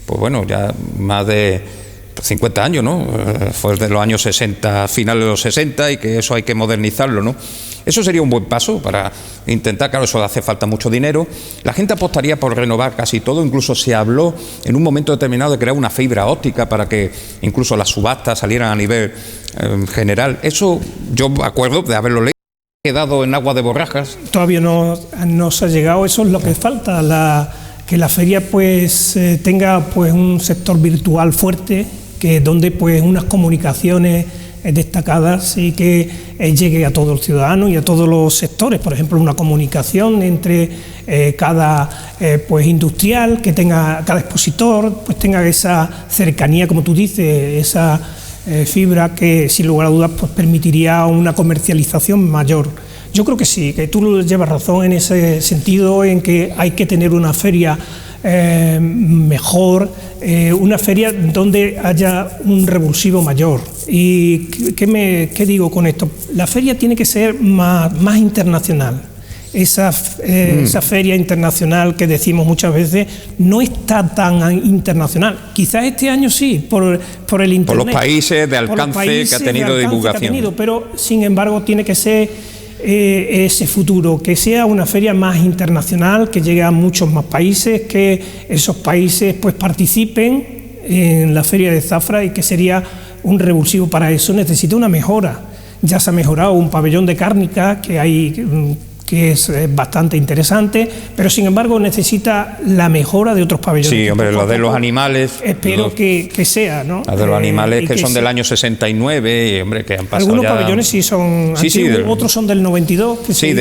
Speaker 1: pues bueno, ya más de 50 años, ¿no? Fue de los años 60, finales de los 60, y que eso hay que modernizarlo, ¿no? Eso sería un buen paso para intentar, claro, eso hace falta mucho dinero. La gente apostaría por renovar casi todo, incluso se habló en un momento determinado de crear una fibra óptica para que incluso las subastas salieran a nivel general. Eso yo me acuerdo de haberlo leído, quedado en agua de borrajas.
Speaker 4: Todavía no se ha llegado, eso es lo que falta, que la feria pues tenga pues un sector virtual fuerte, que donde pues unas comunicaciones destacadas y que llegue a todos los ciudadanos y a todos los sectores. Por ejemplo, una comunicación entre cada pues industrial, que tenga cada expositor, pues tenga esa cercanía, como tú dices, esa fibra que sin lugar a dudas pues permitiría una comercialización mayor. Yo creo que sí, que tú llevas razón en ese sentido, en que hay que tener una feria mejor, una feria donde haya un revulsivo mayor. ¿Y qué digo con esto? La feria tiene que ser más internacional. Esa feria internacional que decimos muchas veces no está tan internacional. Quizás este año sí, por el Internet.
Speaker 1: Por los países de alcance que ha tenido divulgación.
Speaker 4: Pero sin embargo tiene que ser ese futuro, que sea una feria más internacional, que llegue a muchos más países, que esos países pues participen en la feria de Zafra, y que sería un revulsivo. Para eso necesita una mejora. Ya se ha mejorado un pabellón de cárnica que que es bastante interesante, pero sin embargo necesita la mejora de otros pabellones.
Speaker 1: Sí, hombre, lo de los animales.
Speaker 4: Espero que sea, ¿no?
Speaker 1: Los de los animales que son del
Speaker 4: sea.
Speaker 1: año 69, y, hombre, que han pasado
Speaker 4: Algunos
Speaker 1: ya...
Speaker 4: pabellones sí son
Speaker 1: sí,
Speaker 4: antiguos, otros son del 92. Que
Speaker 1: sí,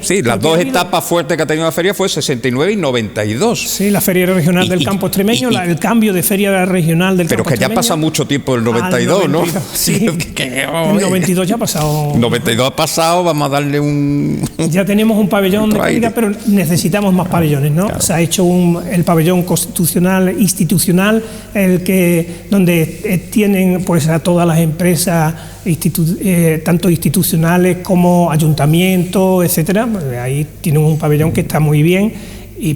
Speaker 4: se hizo,
Speaker 1: las dos etapas fuertes que ha tenido la feria fue 69 y 92.
Speaker 4: Sí, la feria regional del campo extremeño, el cambio de feria regional del campo extremeño.
Speaker 1: Pero que ya pasa mucho tiempo el 92, ¿no?
Speaker 4: Sí, el 92 ya ha pasado.
Speaker 1: 92 ha pasado, vamos a darle un...
Speaker 4: Ya tenemos un pabellón de calidad, pero necesitamos más pabellones, ¿no? Claro. Se ha hecho el pabellón constitucional, institucional, donde tienen pues a todas las empresas, tanto institucionales como ayuntamientos, etcétera. Ahí tienen un pabellón que está muy bien.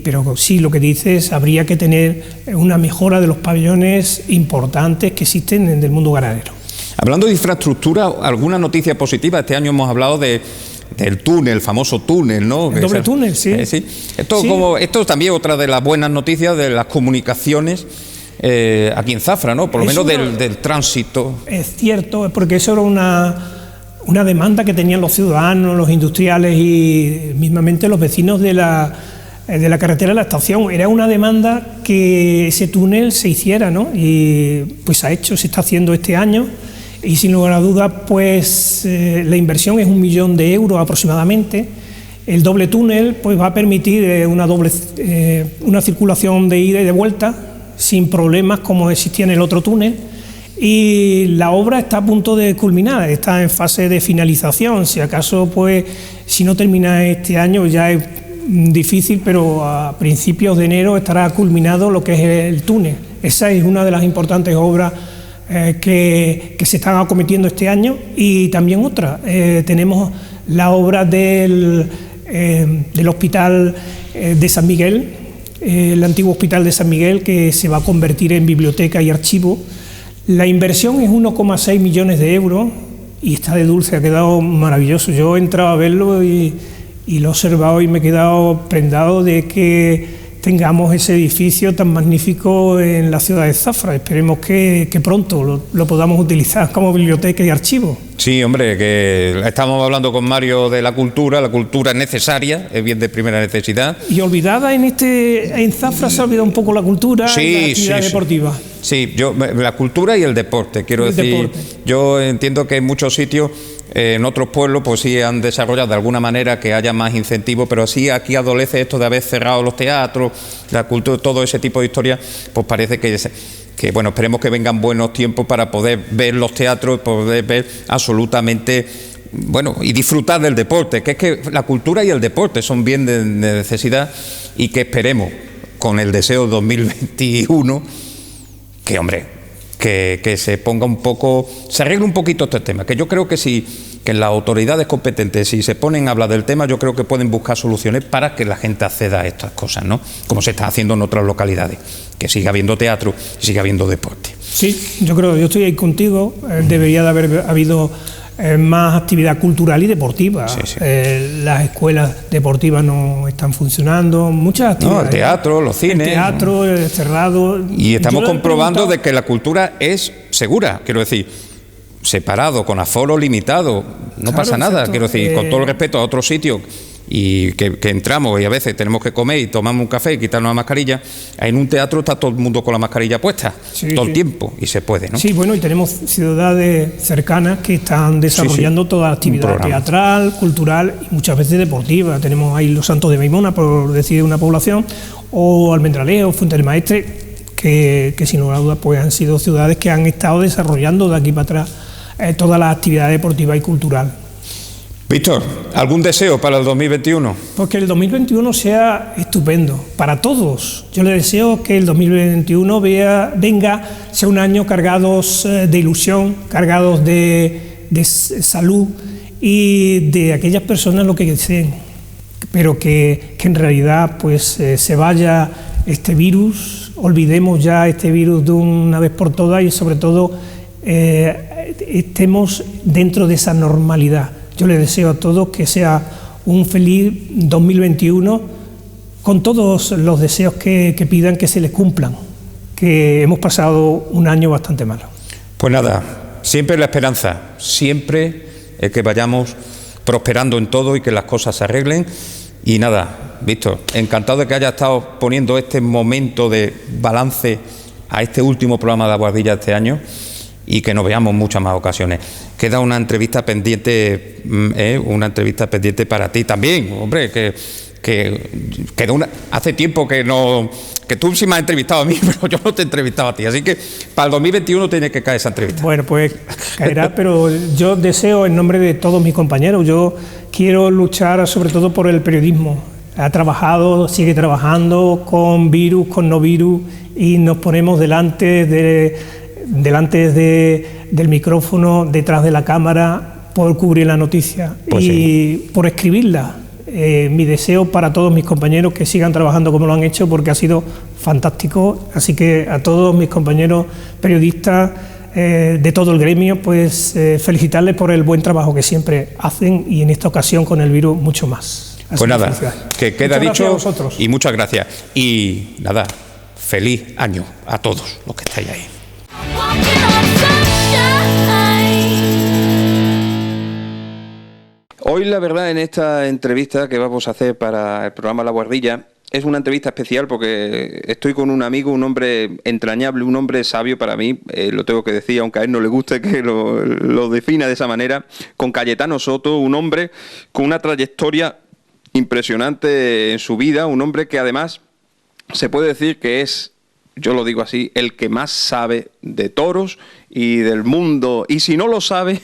Speaker 4: Pero sí, lo que dices, habría que tener una mejora de los pabellones importantes que existen en el mundo ganadero. Hablando de infraestructura, ¿alguna noticia positiva? Este año hemos hablado del túnel, el famoso túnel, ¿no?
Speaker 2: El doble túnel, sí.
Speaker 1: Sí. Esto también otra de las buenas noticias de las comunicaciones aquí en Zafra, ¿no? Por lo menos del tránsito. Es cierto, porque eso era una demanda que tenían los ciudadanos, los industriales y mismamente los vecinos de la carretera de la estación. Era una demanda que ese túnel se hiciera, ¿no? Y pues se está haciendo este año, y sin lugar a dudas pues la inversión es 1 millón de euros aproximadamente. El doble túnel pues va a permitir una circulación de ida y de vuelta sin problemas como existía en el otro túnel, y la obra está a punto de culminar, está en fase de finalización. Si acaso pues si no termina este año ya es difícil, pero a principios de enero estará culminado lo que es el túnel. Esa es una de las importantes obras que se están acometiendo este año. Y también otra, tenemos la obra del hospital de San Miguel, el antiguo hospital de San Miguel, que se va a convertir en biblioteca y archivo. La inversión es 1,6 millones de euros y está de dulce, ha quedado maravilloso. Yo he entrado a verlo y lo he observado y me he quedado prendado de que tengamos ese edificio tan magnífico en la ciudad de Zafra. Esperemos que pronto lo podamos utilizar como biblioteca y archivo. Sí, hombre, que estamos hablando con Mario de la cultura es necesaria, es bien de primera necesidad. Y olvidada en Zafra se ha olvidado un poco la cultura y la actividad deportiva. Sí, la cultura y el deporte, quiero decir, yo entiendo que en muchos sitios, en otros pueblos, pues sí han desarrollado de alguna manera que haya más incentivos, pero sí aquí adolece esto de haber cerrado los teatros, la cultura, todo ese tipo de historias, pues parece que bueno, esperemos que vengan buenos tiempos para poder ver los teatros, poder ver absolutamente, bueno, y disfrutar del deporte, que es que la cultura y el deporte son bien de necesidad, y que esperemos, con el deseo 2021, que hombre, que se ponga un poco, se arregle un poquito este tema, que yo creo que que las autoridades competentes, si se ponen a hablar del tema, yo creo que pueden buscar soluciones para que la gente acceda a estas cosas, ¿no? Como se está haciendo en otras localidades, que siga habiendo teatro y siga habiendo deporte. Sí, yo estoy ahí contigo, debería de haber habido más actividad cultural y deportiva. Sí, sí. Las escuelas deportivas no están funcionando, muchas actividades. No, el teatro, los cines. El teatro cerrado. Y estamos comprobando de que la cultura es segura, quiero decir, separado, con aforo limitado, no claro, pasa nada, quiero decir, con todo el respeto a otros sitios y que entramos y a veces tenemos que comer y tomamos un café y quitarnos la mascarilla. En un teatro está todo el mundo con la mascarilla puesta, todo el tiempo, y se puede, ¿no? Sí, bueno, y tenemos ciudades cercanas que están desarrollando toda la actividad teatral, cultural y muchas veces deportiva. Tenemos ahí los Santos de Maimona, por decir una población, o Almendralejo, Fuente del Maestre, que sin lugar a dudas pues han sido ciudades que han estado desarrollando de aquí para atrás toda la actividad deportiva y cultural. Víctor, ¿algún deseo para el 2021? Pues que el 2021 sea estupendo para todos. Yo le deseo que el 2021 sea un año cargados de ilusión, cargados de salud y de aquellas personas lo que deseen, pero que en realidad pues se vaya este virus, olvidemos ya este virus de una vez por todas y sobre todo estemos dentro de esa normalidad. Yo les deseo a todos que sea un feliz 2021 con todos los deseos que pidan que se les cumplan, que hemos pasado un año bastante malo. Pues nada, siempre la esperanza, siempre el que vayamos prosperando en todo y que las cosas se arreglen. Y nada, Víctor, encantado de que haya estado poniendo este momento de balance a este último programa de Aguardilla este año y que nos veamos en muchas más ocasiones. Queda una entrevista pendiente, para ti también, hombre, que hace tiempo que tú sí me has entrevistado a mí, pero yo no te he entrevistado a ti, así que para el 2021 tiene que caer esa entrevista.
Speaker 4: Bueno, pues caerá, pero yo deseo en nombre de todos mis compañeros, yo quiero luchar sobre todo por el periodismo. Ha trabajado, sigue trabajando con virus, con no virus, y nos ponemos delante del micrófono, detrás de la cámara, por cubrir la noticia por escribirla. Mi deseo para todos mis compañeros que sigan trabajando como lo han hecho, porque ha sido fantástico. Así que a todos mis compañeros periodistas de todo el gremio, pues felicitarles por el buen trabajo que siempre hacen, y en esta ocasión con el virus mucho más. Así
Speaker 1: pues nada, que queda dicho, y muchas gracias. Y nada, feliz año a todos los que estáis ahí. Hoy, la verdad, en esta entrevista que vamos a hacer para el programa La Guardilla, es una entrevista especial porque estoy con un amigo, un hombre entrañable, un hombre sabio para mí, lo tengo que decir, aunque a él no le guste que lo defina de esa manera, con Cayetano Soto, un hombre con una trayectoria impresionante en su vida, un hombre que además se puede decir que es, yo lo digo así, el que más sabe de toros y del mundo, y si no lo sabe,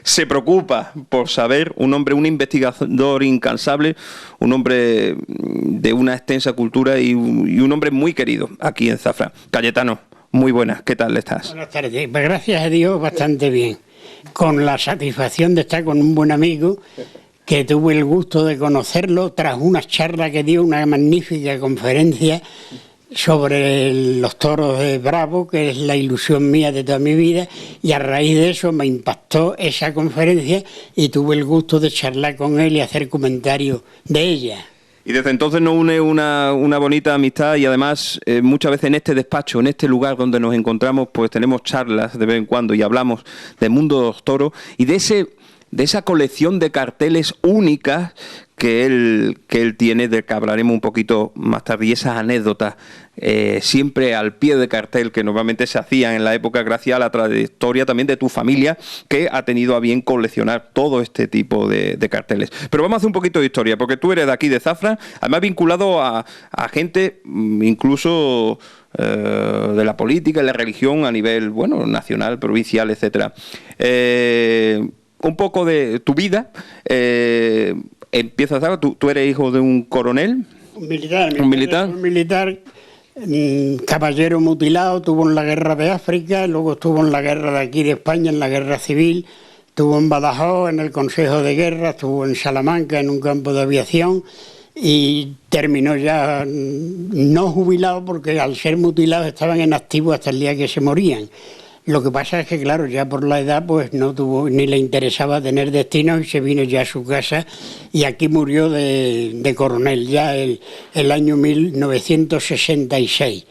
Speaker 1: se preocupa por saber, un hombre, un investigador incansable, un hombre de una extensa cultura y un hombre muy querido aquí en Zafra. Cayetano, muy buenas, ¿qué tal estás?
Speaker 2: Buenas tardes, pues gracias a Dios bastante bien, con la satisfacción de estar con un buen amigo que tuve el gusto de conocerlo tras una charla que dio, una magnífica conferencia sobre los toros de Bravo, que es la ilusión mía de toda mi vida, y a raíz de eso me impactó esa conferencia y tuve el gusto de charlar con él y hacer comentarios de ella.
Speaker 1: Y desde entonces nos une una bonita amistad, y además muchas veces en este despacho, en este lugar donde nos encontramos, pues tenemos charlas de vez en cuando y hablamos del mundo de los toros y de esa colección de carteles únicas que él tiene, de que hablaremos un poquito más tarde, y esas anécdotas siempre al pie de cartel que normalmente se hacían en la época, gracias a la trayectoria también de tu familia, que ha tenido a bien coleccionar todo este tipo de carteles. Pero vamos a hacer un poquito de historia, porque tú eres de aquí, de Zafra, además vinculado a gente incluso de la política y la religión a nivel, bueno, nacional, provincial, etcétera. Un poco de tu vida. Empiezas a... ¿Tú eres hijo de un coronel?
Speaker 2: Un militar, caballero mutilado, estuvo en la guerra de África, luego estuvo en la guerra de aquí de España, en la guerra civil, estuvo en Badajoz, en el Consejo de Guerra, estuvo en Salamanca, en un campo de aviación, y terminó ya no jubilado, porque al ser mutilados estaban en activo hasta el día que se morían. Lo que pasa es que, claro, ya por la edad pues no tuvo ni le interesaba tener destino, y se vino ya a su casa, y aquí murió de coronel ya el año 1966.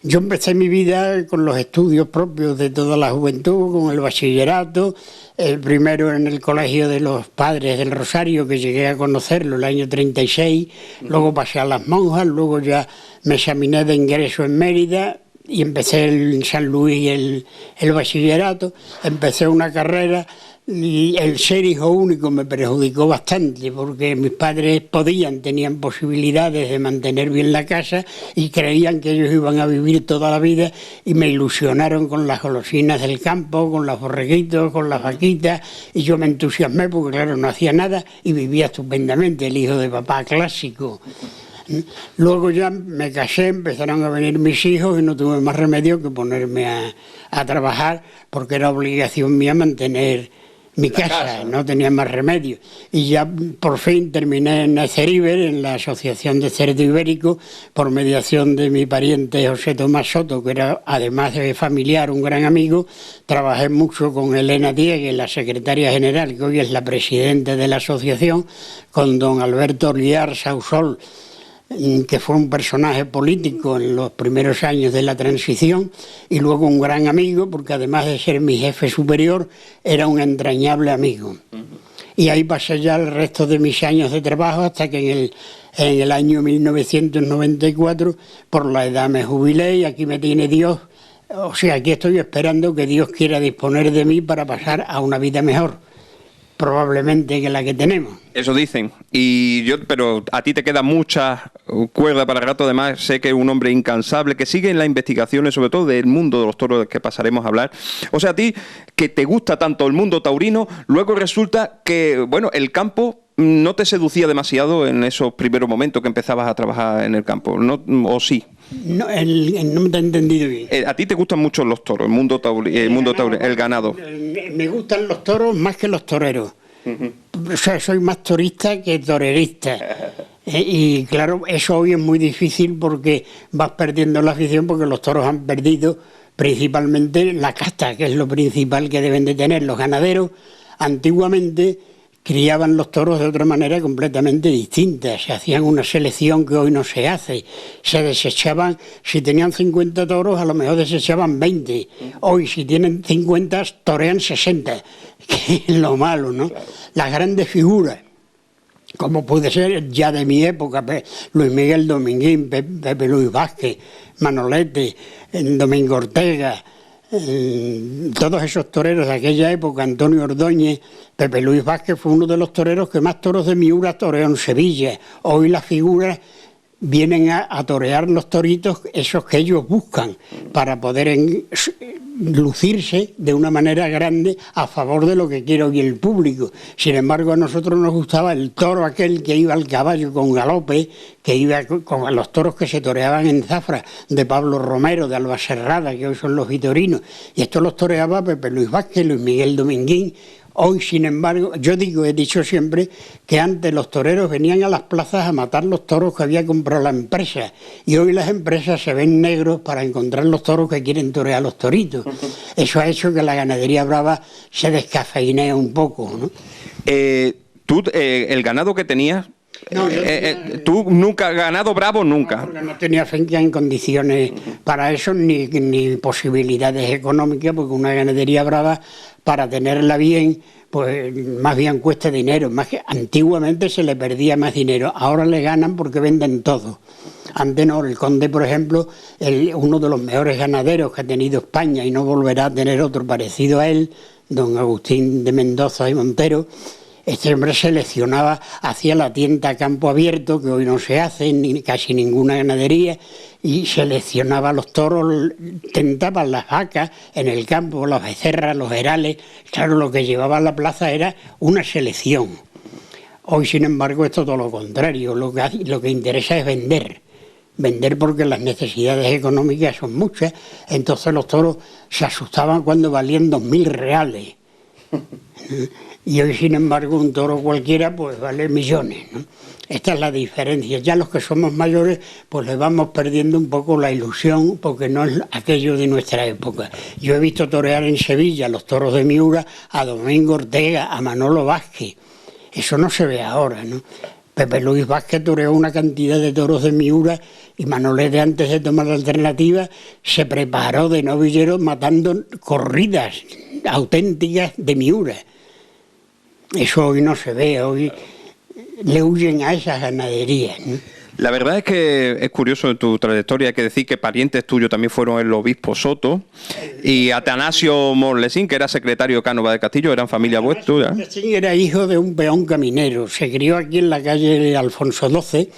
Speaker 2: Yo empecé mi vida con los estudios propios de toda la juventud, con el bachillerato, el primero en el Colegio de los Padres del Rosario, que llegué a conocerlo el año 36, luego pasé a las monjas, luego ya me examiné de ingreso en Mérida, y empecé en San Luis el bachillerato, empecé una carrera, y el ser hijo único me perjudicó bastante, porque mis padres tenían posibilidades de mantener bien la casa y creían que ellos iban a vivir toda la vida, y me ilusionaron con las golosinas del campo, con los borreguitos, con las vaquitas, y yo me entusiasmé porque, claro, no hacía nada y vivía estupendamente, el hijo de papá clásico. Luego ya me casé, empezaron a venir mis hijos y no tuve más remedio que ponerme a trabajar, porque era obligación mía mantener mi casa, no tenía más remedio. Y ya por fin terminé en Ceriber, en la Asociación de Cerdo Ibérico, por mediación de mi pariente José Tomás Soto, que era, además de familiar, un gran amigo. Trabajé mucho con Elena Diegue, la secretaria general, que hoy es la presidenta de la asociación, con don Alberto Liar Sausol, que fue un personaje político en los primeros años de la transición, y luego un gran amigo, porque además de ser mi jefe superior, era un entrañable amigo. Y ahí pasé ya el resto de mis años de trabajo hasta que en el año 1994, por la edad me jubilé y aquí me tiene Dios. O sea, aquí estoy esperando que Dios quiera disponer de mí para pasar a una vida mejor, probablemente, que la que tenemos.
Speaker 1: Eso dicen. Pero a ti te queda mucha cuerda para el rato. Además, sé que es un hombre incansable que sigue en las investigaciones, sobre todo del mundo de los toros, del que pasaremos a hablar. O sea, a ti, que te gusta tanto el mundo taurino, luego resulta que, bueno, el campo no te seducía demasiado en esos primeros momentos que empezabas a trabajar en el campo, ¿no? ¿O sí?
Speaker 2: No, no me te he entendido bien.
Speaker 1: A ti te gustan mucho los toros, el ganado.
Speaker 2: Me gustan los toros más que los toreros. O sea, soy más torista que torerista. Y claro, eso hoy es muy difícil porque vas perdiendo la afición, porque los toros han perdido principalmente la casta, que es lo principal que deben de tener los ganaderos. Antiguamente criaban los toros de otra manera completamente distinta, se hacían una selección que hoy no se hace, se desechaban, si tenían 50 toros a lo mejor desechaban 20, hoy si tienen 50 torean 60, que es lo malo, ¿no? Claro. Las grandes figuras, como puede ser ya de mi época, Luis Miguel Dominguín, Pepe Luis Vázquez, Manolete, Domingo Ortega, todos esos toreros de aquella época, Antonio Ordóñez, Pepe Luis Vázquez fue uno de los toreros que más toros de Miura toreó en Sevilla. Hoy las figuras vienen a torear los toritos, esos que ellos buscan, para poder lucirse de una manera grande a favor de lo que quiere hoy el público. Sin embargo, a nosotros nos gustaba el toro aquel que iba al caballo con galope, que iba con los toros que se toreaban en Zafra, de Pablo Romero, de Alba Serrada, que hoy son los vitorinos, y estos los toreaba Pepe Luis Vázquez, Luis Miguel Dominguín. Hoy, sin embargo, he dicho siempre que antes los toreros venían a las plazas a matar los toros que había comprado la empresa, y hoy las empresas se ven negros para encontrar los toros que quieren torear a los toritos. Eso ha hecho que la ganadería brava se descafeinee un poco, ¿no?
Speaker 1: Tú, el ganado que tenías,
Speaker 2: no,
Speaker 1: tú nunca, ganado bravo nunca.
Speaker 2: No, porque no tenía finca en condiciones para eso, ni posibilidades económicas, porque una ganadería brava, para tenerla bien, pues más bien cuesta dinero. Más que antiguamente se le perdía más dinero, ahora le ganan porque venden todo. Antes no, el conde, por ejemplo, uno de los mejores ganaderos que ha tenido España, y no volverá a tener otro parecido a él, don Agustín de Mendoza y Montero. Este hombre seleccionaba, hacía la tienda a campo abierto, que hoy no se hace en casi ninguna ganadería, y seleccionaba los toros, tentaban las vacas en el campo, las becerras, los herales. Claro, lo que llevaba a la plaza era una selección. Hoy, sin embargo, es todo lo contrario, lo que interesa es vender porque las necesidades económicas son muchas. Entonces los toros se asustaban cuando valían 2.000 reales. Y hoy, sin embargo, un toro cualquiera pues vale millones, ¿no? Esta es la diferencia. Ya los que somos mayores pues le vamos perdiendo un poco la ilusión, porque no es aquello de nuestra época. Yo he visto torear en Sevilla los toros de Miura a Domingo Ortega, a Manolo Vázquez. Eso no se ve ahora, ¿no? Pepe Luis Vázquez toreó una cantidad de toros de Miura, y Manolete, antes de tomar la alternativa, se preparó de novillero matando corridas auténticas de Miura. Eso hoy no se ve, hoy le huyen a esas ganaderías, ¿no?
Speaker 1: La verdad es que es curioso en tu trayectoria, hay que decir que parientes tuyos también fueron el obispo Soto y Atanasio Morlesín, que era secretario de Cánovas del Castillo, eran familia vuestra.
Speaker 2: Morlesín era hijo de un peón caminero, se crió aquí en la calle Alfonso XII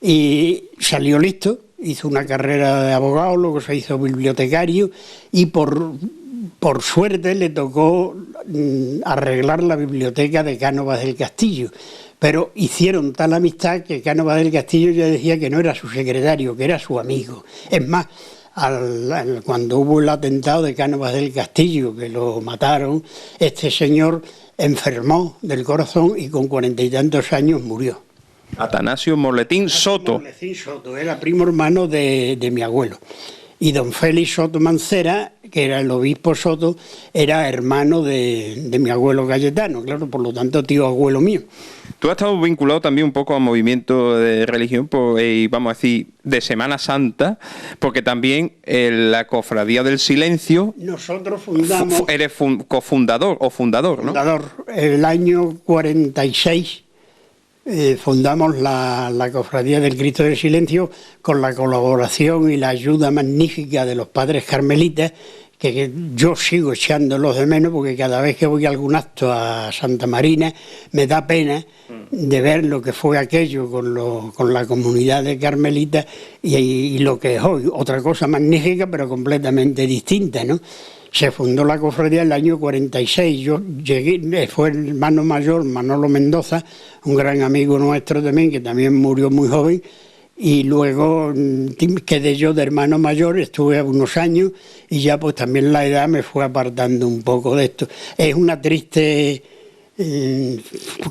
Speaker 2: y salió listo, hizo una carrera de abogado, luego se hizo bibliotecario, y por suerte le tocó arreglar la biblioteca de Cánovas del Castillo. Pero hicieron tal amistad que Cánovas del Castillo ya decía que no era su secretario, que era su amigo. Es más, cuando hubo el atentado de Cánovas del Castillo, que lo mataron, este señor enfermó del corazón y con 40 y tantos años murió.
Speaker 1: Atanasio Morletín Soto.
Speaker 2: Morletín Soto, era primo hermano de mi abuelo. Y don Félix Soto Mancera, que era el obispo Soto, era hermano de mi abuelo Cayetano, claro, por lo tanto tío abuelo mío.
Speaker 1: Tú has estado vinculado también un poco al movimiento de religión, y vamos a decir, de Semana Santa, porque también la Cofradía del Silencio...
Speaker 2: Nosotros fundamos...
Speaker 1: Eres cofundador o fundador, ¿no?
Speaker 2: Fundador. El año 46 fundamos la Cofradía del Cristo del Silencio con la colaboración y la ayuda magnífica de los padres carmelitas, que yo sigo echándolos de menos porque cada vez que voy a algún acto a Santa Marina me da pena de ver lo que fue aquello con la comunidad de carmelitas y lo que es hoy. Otra cosa magnífica pero completamente distinta, ¿no? Se fundó la cofradía en el año 46, yo llegué, fue el hermano mayor Manolo Mendoza, un gran amigo nuestro también, que también murió muy joven, y luego quedé yo de hermano mayor, estuve unos años y ya pues también la edad me fue apartando un poco de esto. Es una triste,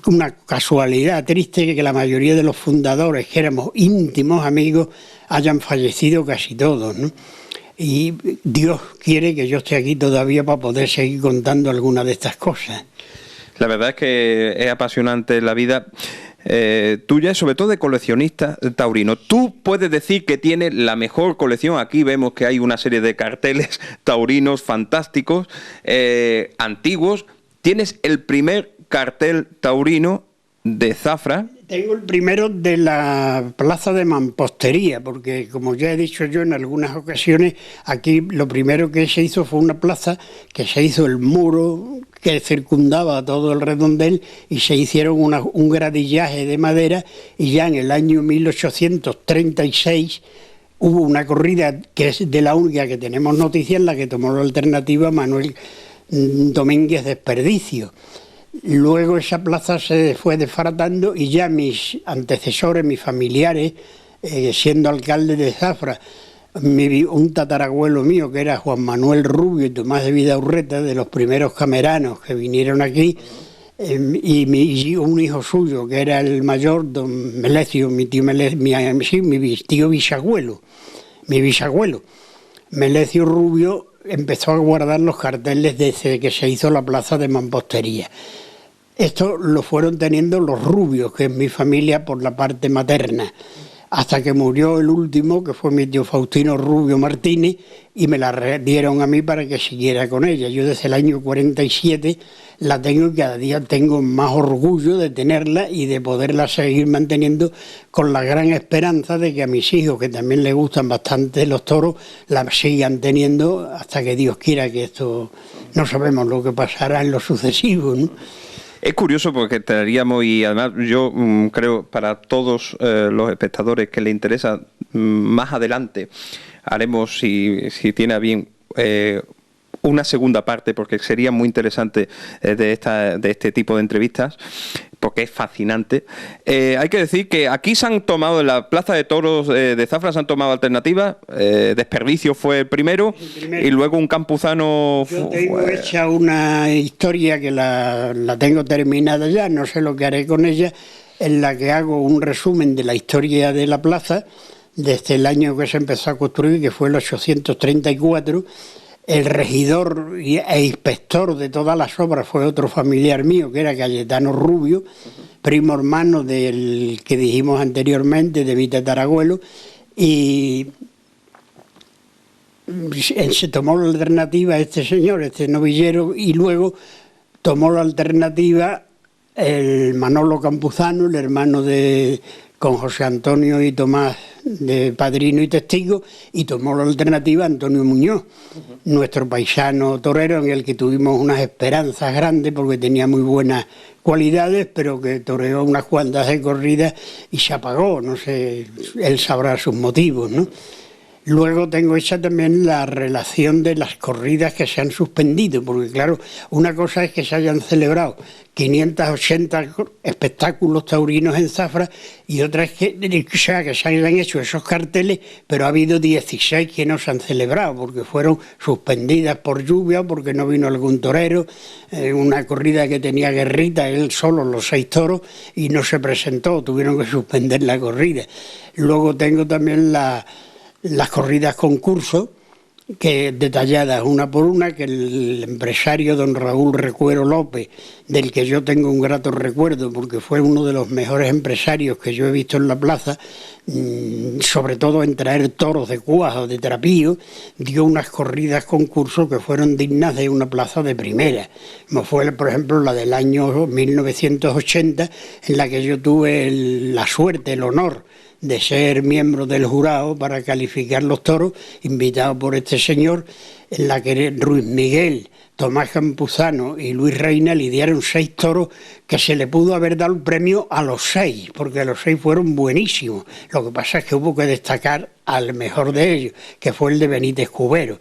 Speaker 2: una casualidad triste que la mayoría de los fundadores, que éramos íntimos amigos, hayan fallecido casi todos, ¿no? Y Dios quiere que yo esté aquí todavía para poder seguir contando algunas de estas cosas.
Speaker 1: La verdad es que es apasionante la vida tuya y sobre todo de coleccionista taurino. Tú puedes decir que tienes la mejor colección. Aquí vemos que hay una serie de carteles taurinos fantásticos, antiguos. Tienes el primer cartel taurino de Zafra.
Speaker 2: Tengo el primero de la plaza de mampostería, porque como ya he dicho yo en algunas ocasiones, aquí lo primero que se hizo fue una plaza, que se hizo el muro que circundaba todo el redondel y se hicieron un gradillaje de madera, y ya en el año 1836 hubo una corrida que es de la única que tenemos noticias, en la que tomó la alternativa Manuel Domínguez Desperdicio. Luego esa plaza se fue desbaratando y ya mis antecesores, mis familiares, siendo alcalde de Zafra, un tatarabuelo mío que era Juan Manuel Rubio y Tomás de Vidaurreta, de los primeros cameranos que vinieron aquí, y un hijo suyo que era el mayor, don Melecio, mi tío bisabuelo, Melecio Rubio, empezó a guardar los carteles desde que se hizo la plaza de mampostería. Esto lo fueron teniendo los Rubios, que es mi familia por la parte materna, hasta que murió el último, que fue mi tío Faustino Rubio Martínez, y me la dieron a mí para que siguiera con ella. Yo desde el año 47 la tengo y cada día tengo más orgullo de tenerla y de poderla seguir manteniendo, con la gran esperanza de que a mis hijos, que también les gustan bastante los toros, la sigan teniendo hasta que Dios quiera, que esto no sabemos lo que pasará en lo sucesivo, ¿no?
Speaker 1: Es curioso porque estaríamos, y además yo creo para todos los espectadores que les interesa, más adelante haremos, si tiene a bien, una segunda parte, porque sería muy interesante de este tipo de entrevistas, porque es fascinante. Hay que decir que aquí se han tomado, en la Plaza de Toros de Zafra, se han tomado alternativas. Desperdicio fue el primero, y luego un campuzano...
Speaker 2: Yo tengo hecha una historia que la tengo terminada ya, no sé lo que haré con ella, en la que hago un resumen de la historia de la plaza, desde el año que se empezó a construir, que fue el 834, el regidor e inspector de todas las obras fue otro familiar mío, que era Cayetano Rubio, primo hermano del que dijimos anteriormente, de mi tatarabuelo, y se tomó la alternativa este señor, este novillero, y luego tomó la alternativa el Manolo Campuzano, el hermano con José Antonio y Tomás, de padrino y testigo, y tomó la alternativa Antonio Muñoz, nuestro paisano torero, en el que tuvimos unas esperanzas grandes porque tenía muy buenas cualidades, pero que toreó unas cuantas de corridas y se apagó, no sé, él sabrá sus motivos, ¿no? Luego tengo hecha también la relación de las corridas que se han suspendido, porque claro, una cosa es que se hayan celebrado 580 espectáculos taurinos en Zafra, y otra es que se hayan hecho esos carteles, pero ha habido 16 que no se han celebrado, porque fueron suspendidas por lluvia o porque no vino algún torero, una corrida que tenía Guerrita, él solo, los 6 toros, y no se presentó, tuvieron que suspender la corrida. Luego tengo también las corridas concurso, que detalladas una por una, que el empresario don Raúl Recuero López, del que yo tengo un grato recuerdo porque fue uno de los mejores empresarios que yo he visto en la plaza, sobre todo en traer toros de cuajo, de trapío, dio unas corridas concurso que fueron dignas de una plaza de primera, como fue por ejemplo la del año 1980, en la que yo tuve la suerte, el honor de ser miembro del jurado para calificar los toros, invitado por este señor, en la que Ruiz Miguel, Tomás Campuzano y Luis Reina lidiaron 6 toros que se le pudo haber dado el premio a los 6, porque los 6 fueron buenísimos. Lo que pasa es que hubo que destacar al mejor de ellos, que fue el de Benítez Cubero.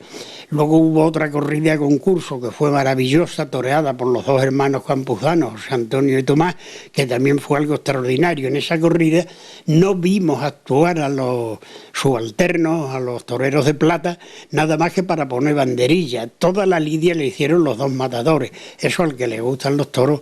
Speaker 2: Luego hubo otra corrida de concurso que fue maravillosa, toreada por los 2 hermanos campuzanos, José Antonio y Tomás, que también fue algo extraordinario. En esa corrida no vimos actuar a los subalternos, a los toreros de plata, nada más que para poner banderilla. Toda la lidia le hicieron los 2 matadores. Eso al que le gustan los toros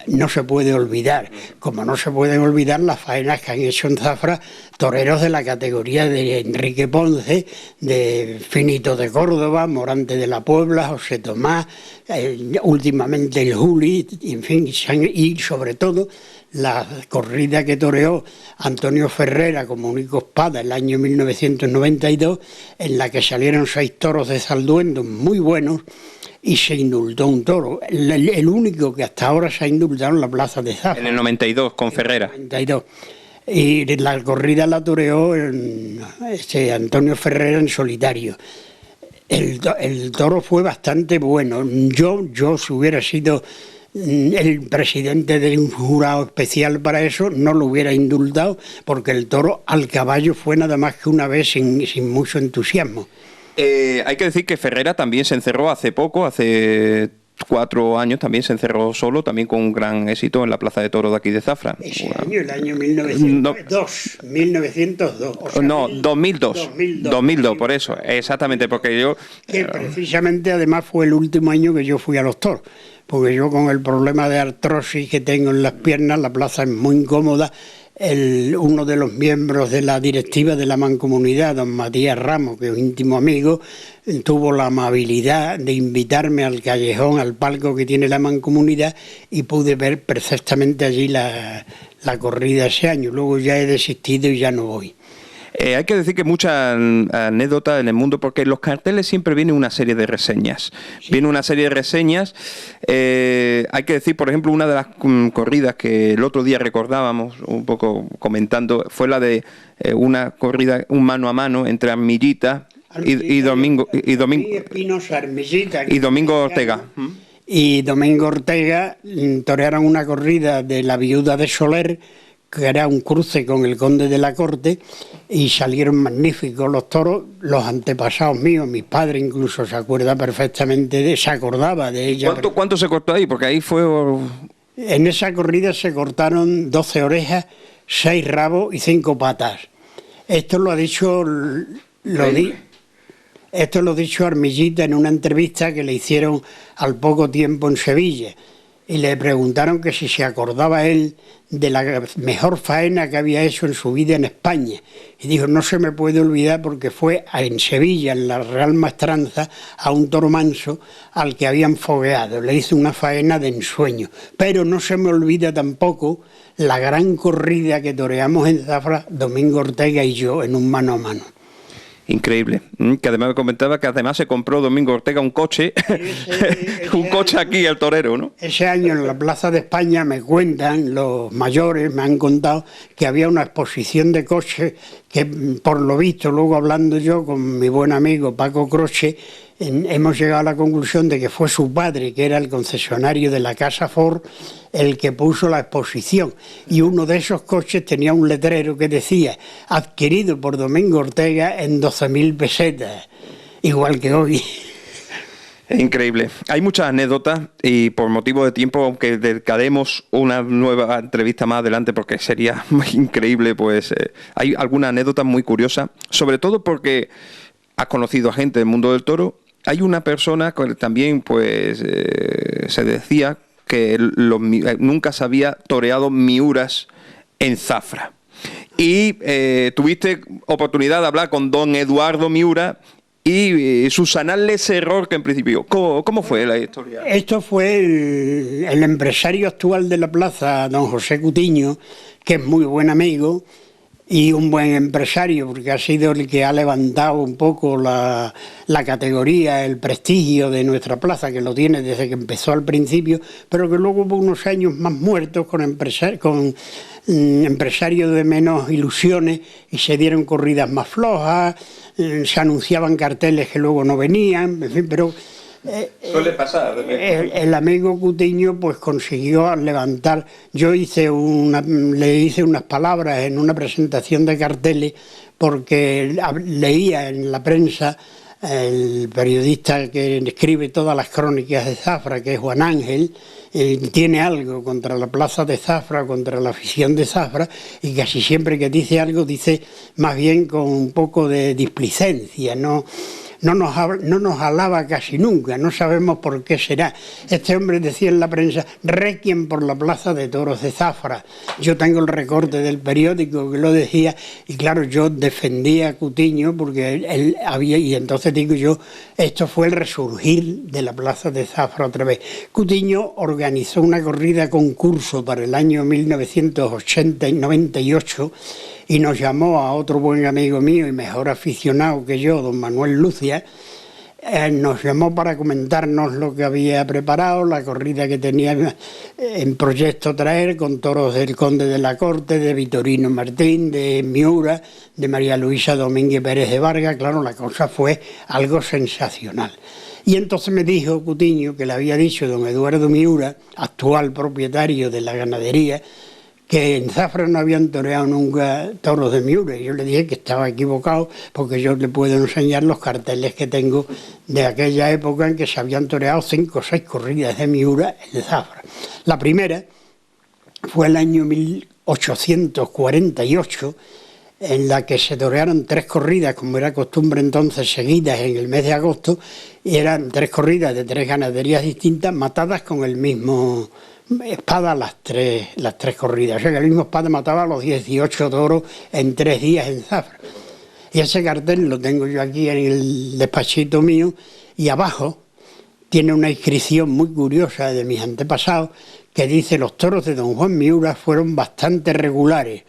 Speaker 2: no se puede olvidar, como no se pueden olvidar las faenas que han hecho en Zafra toreros de la categoría de Enrique Ponce, de Finito de Córdoba, Morante de la Puebla, José Tomás, últimamente el Juli, en fin, y sobre todo la corrida que toreó Antonio Ferrera como único espada el año 1992, en la que salieron 6 toros de Zalduendo muy buenos, y se indultó un toro, el único que hasta ahora se ha indultado en la plaza de Zafra.
Speaker 1: En el 92, con Ferrera.
Speaker 2: 92. Y la corrida la toreó Antonio Ferrera en solitario. El toro fue bastante bueno. Yo si hubiera sido el presidente de un jurado especial para eso, no lo hubiera indultado, porque el toro al caballo fue nada más que una vez sin mucho entusiasmo.
Speaker 1: Hay que decir que Ferrera también se encerró hace poco, hace 4 años también se encerró solo, también con un gran éxito en la Plaza de Toros de aquí de Zafra.
Speaker 2: Ese año, el año 1902. No, 1902. O sea,
Speaker 1: no, 2002, por eso, exactamente, porque yo...
Speaker 2: Que precisamente además fue el último año que yo fui a los toros, porque yo con el problema de artrosis que tengo en las piernas, la plaza es muy incómoda. Uno de los miembros de la directiva de la Mancomunidad, don Matías Ramos, que es un íntimo amigo, tuvo la amabilidad de invitarme al callejón, al palco que tiene la Mancomunidad, y pude ver perfectamente allí la corrida ese año. Luego ya he desistido y ya no voy.
Speaker 1: Hay que decir que muchas anécdotas en el mundo, porque en los carteles siempre viene una serie de reseñas. Sí. Viene una serie de reseñas. Hay que decir, por ejemplo, una de las corridas que el otro día recordábamos, un poco comentando, fue la de una corrida, un mano a mano entre Armillita y Domingo Ortega.
Speaker 2: Y Domingo Ortega torearon una corrida de la viuda de Soler, que era un cruce con el conde de la Corte, y salieron magníficos los toros. Los antepasados míos, mi padre incluso se acuerda perfectamente se acordaba de ella.
Speaker 1: ¿Cuánto se cortó ahí? Porque ahí fue...
Speaker 2: En esa corrida se cortaron 12 orejas, 6 rabos y 5 patas. Esto lo ha dicho... Esto lo ha dicho Armillita en una entrevista que le hicieron al poco tiempo en Sevilla. Y le preguntaron que si se acordaba él de la mejor faena que había hecho en su vida en España. Y dijo, no se me puede olvidar, porque fue en Sevilla, en la Real Maestranza, a un toro manso al que habían fogueado. Le hizo una faena de ensueño. Pero no se me olvida tampoco la gran corrida que toreamos en Zafra, Domingo Ortega y yo, en un mano a mano.
Speaker 1: Increíble, que además me comentaba que además se compró Domingo Ortega un coche, un coche aquí al torero, ¿no?
Speaker 2: Ese año en la Plaza de España me cuentan, los mayores me han contado que había una exposición de coches que, por lo visto, luego hablando yo con mi buen amigo Paco Croce, hemos llegado a la conclusión de que fue su padre, que era el concesionario de la Casa Ford, el que puso la exposición. Y uno de esos coches tenía un letrero que decía, adquirido por Domingo Ortega en 12.000 pesetas, igual que hoy.
Speaker 1: Es increíble. Hay muchas anécdotas y por motivo de tiempo, aunque dedicaremos una nueva entrevista más adelante porque sería muy increíble, pues hay algunas anécdotas muy curiosas, sobre todo porque has conocido a gente del mundo del toro. Hay una persona que también pues se decía que nunca se había toreado miuras en Zafra.
Speaker 5: y tuviste oportunidad de hablar con don Eduardo Miura y subsanarle ese error que en principio... ¿Cómo fue la historia?
Speaker 2: Esto fue el empresario actual de la plaza, don José Cutiño, que es muy buen amigo y un buen empresario, porque ha sido el que ha levantado un poco la categoría, el prestigio de nuestra plaza, que lo tiene desde que empezó al principio, pero que luego hubo unos años más muertos con empresarios de menos ilusiones y se dieron corridas más flojas, se anunciaban carteles que luego no venían, en fin, pero...
Speaker 5: Suele pasar.
Speaker 2: El amigo Cutiño pues consiguió levantar. Yo le hice unas palabras en una presentación de carteles, porque leía en la prensa el periodista que escribe todas las crónicas de Zafra, que es Juan Ángel, tiene algo contra la plaza de Zafra, contra la afición de Zafra, y casi siempre que dice algo dice más bien con un poco de displicencia, no nos alaba casi nunca, no sabemos por qué será. Este hombre decía en la prensa, requiem por la plaza de toros de Zafra. Yo tengo el recorte del periódico que lo decía, y claro, yo defendía a Cutiño porque él había, y entonces digo yo, esto fue el resurgir de la plaza de Zafra otra vez. Cutiño organizó una corrida concurso para el año 1998, y nos llamó a otro buen amigo mío y mejor aficionado que yo, don Manuel Lucia, nos llamó para comentarnos lo que había preparado, la corrida que tenía en proyecto traer, con toros del Conde de la Corte, de Vitorino Martín, de Miura, de María Luisa Domínguez Pérez de Vargas. Claro, la cosa fue algo sensacional. Y entonces me dijo Cutiño, que le había dicho don Eduardo Miura, actual propietario de la ganadería, que en Zafra no habían toreado nunca toros de Miura. Y yo le dije que estaba equivocado, porque yo le puedo enseñar los carteles que tengo de aquella época en que se habían toreado 5 o 6 corridas de Miura en Zafra. La primera fue el año 1848, en la que se torearon 3 corridas, como era costumbre entonces, seguidas en el mes de agosto, y eran 3 corridas de 3 ganaderías distintas, matadas con el mismo espada las tres corridas. O sea que el mismo espada mataba a los 18 toros en 3 días en Zafra. Y ese cartel lo tengo yo aquí en el despachito mío, y abajo tiene una inscripción muy curiosa de mis antepasados que dice: los toros de don Juan Miura fueron bastante regulares,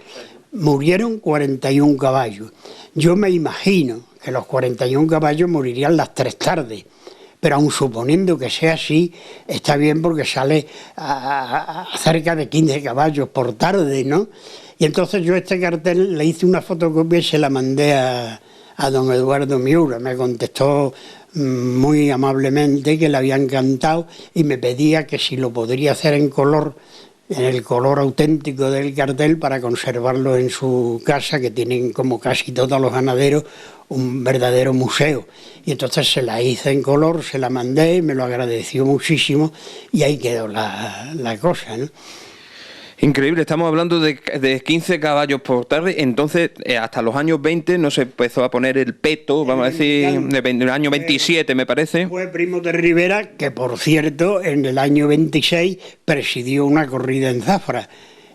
Speaker 2: murieron 41 caballos. Yo me imagino que los 41 caballos morirían las 3 tardes, pero aun suponiendo que sea así, está bien, porque sale a cerca de 15 caballos por tarde, ¿no? Y entonces yo este cartel le hice una fotocopia y se la mandé a don Eduardo Miura. Me contestó muy amablemente que le había encantado y me pedía que si lo podría hacer en color, en el color auténtico del cartel, para conservarlo en su casa, que tienen, como casi todos los ganaderos, un verdadero museo. Y entonces se la hice en color, se la mandé, me lo agradeció muchísimo, y ahí quedó la cosa, ¿no?
Speaker 5: Increíble, estamos hablando de 15 caballos por tarde. Entonces hasta los años 20 no se empezó a poner el peto, vamos a decir, el año 27 me parece.
Speaker 2: Fue Primo de Rivera, que por cierto en el año 26 presidió una corrida en Zafra,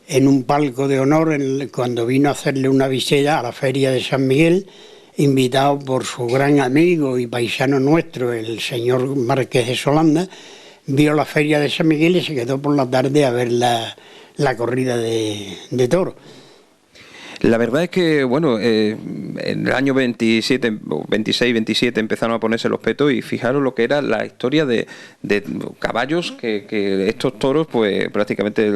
Speaker 2: en un palco de honor, cuando vino a hacerle una visita a la feria de San Miguel, invitado por su gran amigo y paisano nuestro, el señor Márquez de Solanda. Vio la feria de San Miguel y se quedó por la tarde a ver la corrida de toros.
Speaker 5: La verdad es que, bueno, en el año 27, 26, 27 empezaron a ponerse los petos, y fijaros lo que era la historia de caballos que estos toros, pues prácticamente,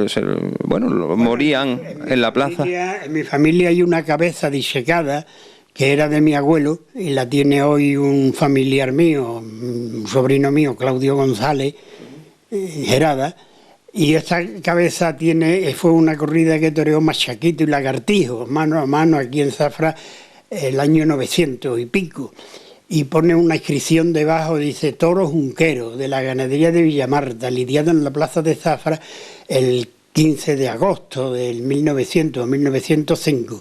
Speaker 5: morían en la plaza.
Speaker 2: En mi familia hay una cabeza disecada que era de mi abuelo, y la tiene hoy un familiar mío, un sobrino mío, Claudio González Gerada. Y esta cabeza fue una corrida que toreó Machaquito y Lagartijo, mano a mano, aquí en Zafra, el año 900 y pico. Y pone una inscripción debajo, dice: Toro Junquero, de la ganadería de Villamarta, lidiado en la plaza de Zafra el 15 de agosto del 1905.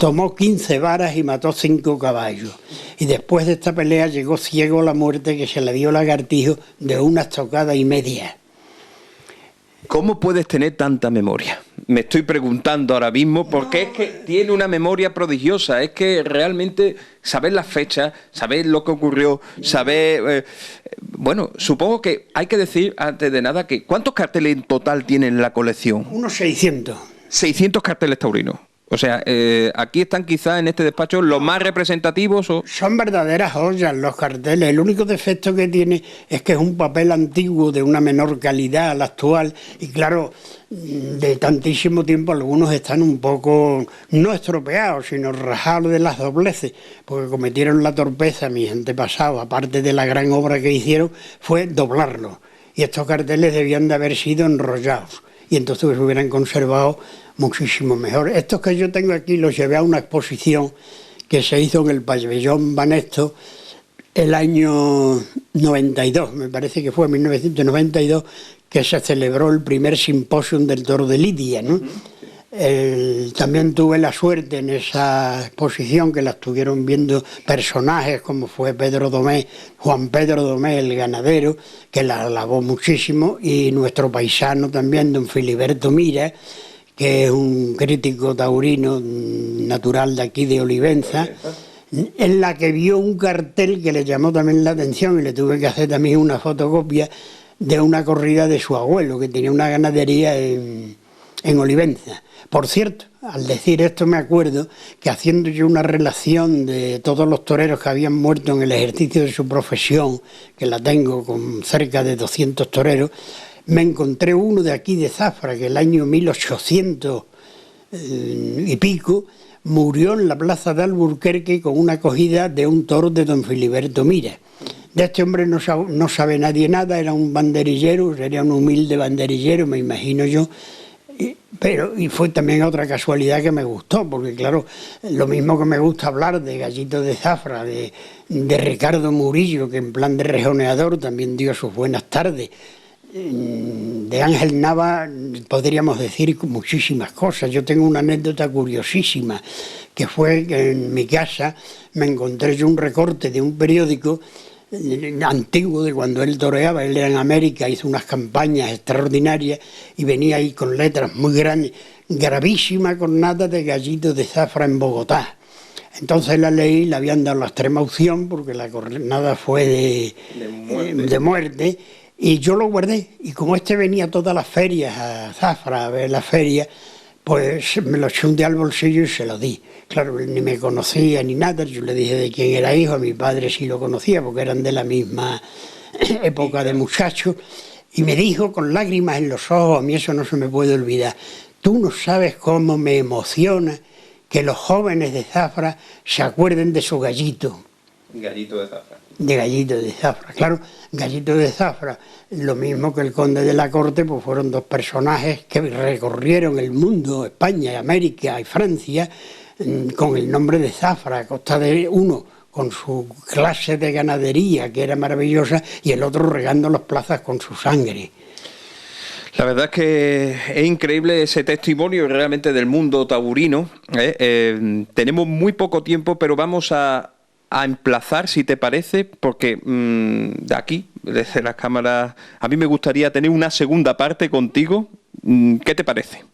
Speaker 2: Tomó 15 varas y mató 5 caballos. Y después de esta pelea llegó ciego a la muerte, que se le dio Lagartijo de una estocada y media.
Speaker 5: ¿Cómo puedes tener tanta memoria? Me estoy preguntando ahora mismo, porque es que tiene una memoria prodigiosa, es que realmente saber las fechas, saber lo que ocurrió, saber... bueno, supongo que hay que decir, antes de nada, que ¿cuántos carteles en total tiene en la colección?
Speaker 2: Unos 600.
Speaker 5: 600 carteles taurinos. O sea, aquí están quizás en este despacho los más representativos.
Speaker 2: Son verdaderas joyas los carteles. El único defecto que tiene es que es un papel antiguo de una menor calidad al actual. Y claro, de tantísimo tiempo algunos están un poco, no estropeados, sino rajados de las dobleces, porque cometieron la torpeza mis antepasados, aparte de la gran obra que hicieron, fue doblarlos. Y estos carteles debían de haber sido enrollados. Y entonces se hubieran conservado muchísimo mejor. Estos que yo tengo aquí los llevé a una exposición que se hizo en el pabellón Banesto el año 92, me parece que fue en 1992, que se celebró el primer simposio del toro de Lidia, ¿no? También tuve la suerte en esa exposición que la estuvieron viendo personajes como fue Pedro Domé, Juan Pedro Domé, el ganadero, que la alabó muchísimo, y nuestro paisano también, don Filiberto Mira, que es un crítico taurino natural de aquí de Olivenza, en la que vio un cartel que le llamó también la atención, y le tuve que hacer también una fotocopia de una corrida de su abuelo, que tenía una ganadería en Olivenza. Por cierto, al decir esto me acuerdo que haciendo yo una relación de todos los toreros que habían muerto en el ejercicio de su profesión, que la tengo con cerca de 200 toreros, me encontré uno de aquí de Zafra, que el año 1800 y pico murió en la plaza de Alburquerque con una cogida de un toro de don Filiberto Mira. De este hombre no sabe nadie nada, era un banderillero, sería un humilde banderillero, me imagino yo. Y fue también otra casualidad que me gustó, porque claro, lo mismo que me gusta hablar de Gallito de Zafra, de Ricardo Murillo, que en plan de rejoneador también dio sus buenas tardes, de Ángel Nava podríamos decir muchísimas cosas. Yo tengo una anécdota curiosísima, que fue que en mi casa me encontré yo un recorte de un periódico antiguo de cuando él toreaba. Él era en América, hizo unas campañas extraordinarias y venía ahí con letras muy grandes, gravísima cornada de Gallito de Zafra en Bogotá. Entonces la leí, le habían dado la extrema opción porque la cornada fue de muerte, y yo lo guardé. Y como este venía todas las ferias a Zafra a ver la feria, pues me lo eché un día al bolsillo y se lo di. Claro, él ni me conocía ni nada, yo le dije de quién era hijo, a mi padre sí lo conocía porque eran de la misma época de muchachos, y me dijo con lágrimas en los ojos, a mí eso no se me puede olvidar: tú no sabes cómo me emociona que los jóvenes de Zafra se acuerden de su gallito.
Speaker 5: Gallito de Zafra.
Speaker 2: De Gallito de Zafra, claro, Gallito de Zafra, lo mismo que el conde de la corte, pues fueron dos personajes que recorrieron el mundo, España, América y Francia, con el nombre de Zafra, a costa de uno con su clase de ganadería, que era maravillosa, y el otro regando las plazas con su sangre.
Speaker 5: La verdad es que es increíble ese testimonio realmente del mundo taurino. Tenemos muy poco tiempo, pero vamos a emplazar, si te parece, porque de aquí, desde las cámaras, a mí me gustaría tener una segunda parte contigo. ¿Qué te parece?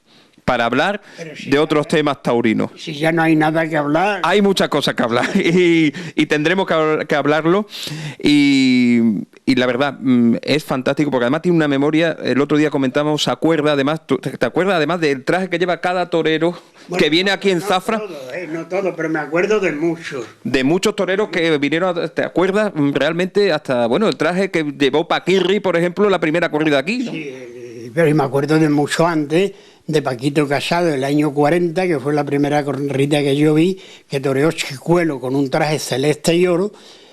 Speaker 5: Para hablar de otros temas taurinos.
Speaker 2: Si ya no hay nada que hablar.
Speaker 5: Hay muchas cosas que hablar y tendremos que hablarlo. Y la verdad, es fantástico porque además tiene una memoria. El otro día comentábamos, se acuerda además, ¿te acuerdas además del traje que lleva cada torero que viene aquí en Zafra?
Speaker 2: No todo, pero me acuerdo de muchos.
Speaker 5: De muchos toreros que vinieron, ¿te acuerdas? Realmente hasta, bueno, el traje que llevó Paquirri, por ejemplo, la primera corrida aquí, ¿no?
Speaker 2: Sí, pero me acuerdo de mucho antes, de Paquito Casado, el año 40, que fue la primera corrida que yo vi, que toreó Chicuelo con un traje celeste y oro,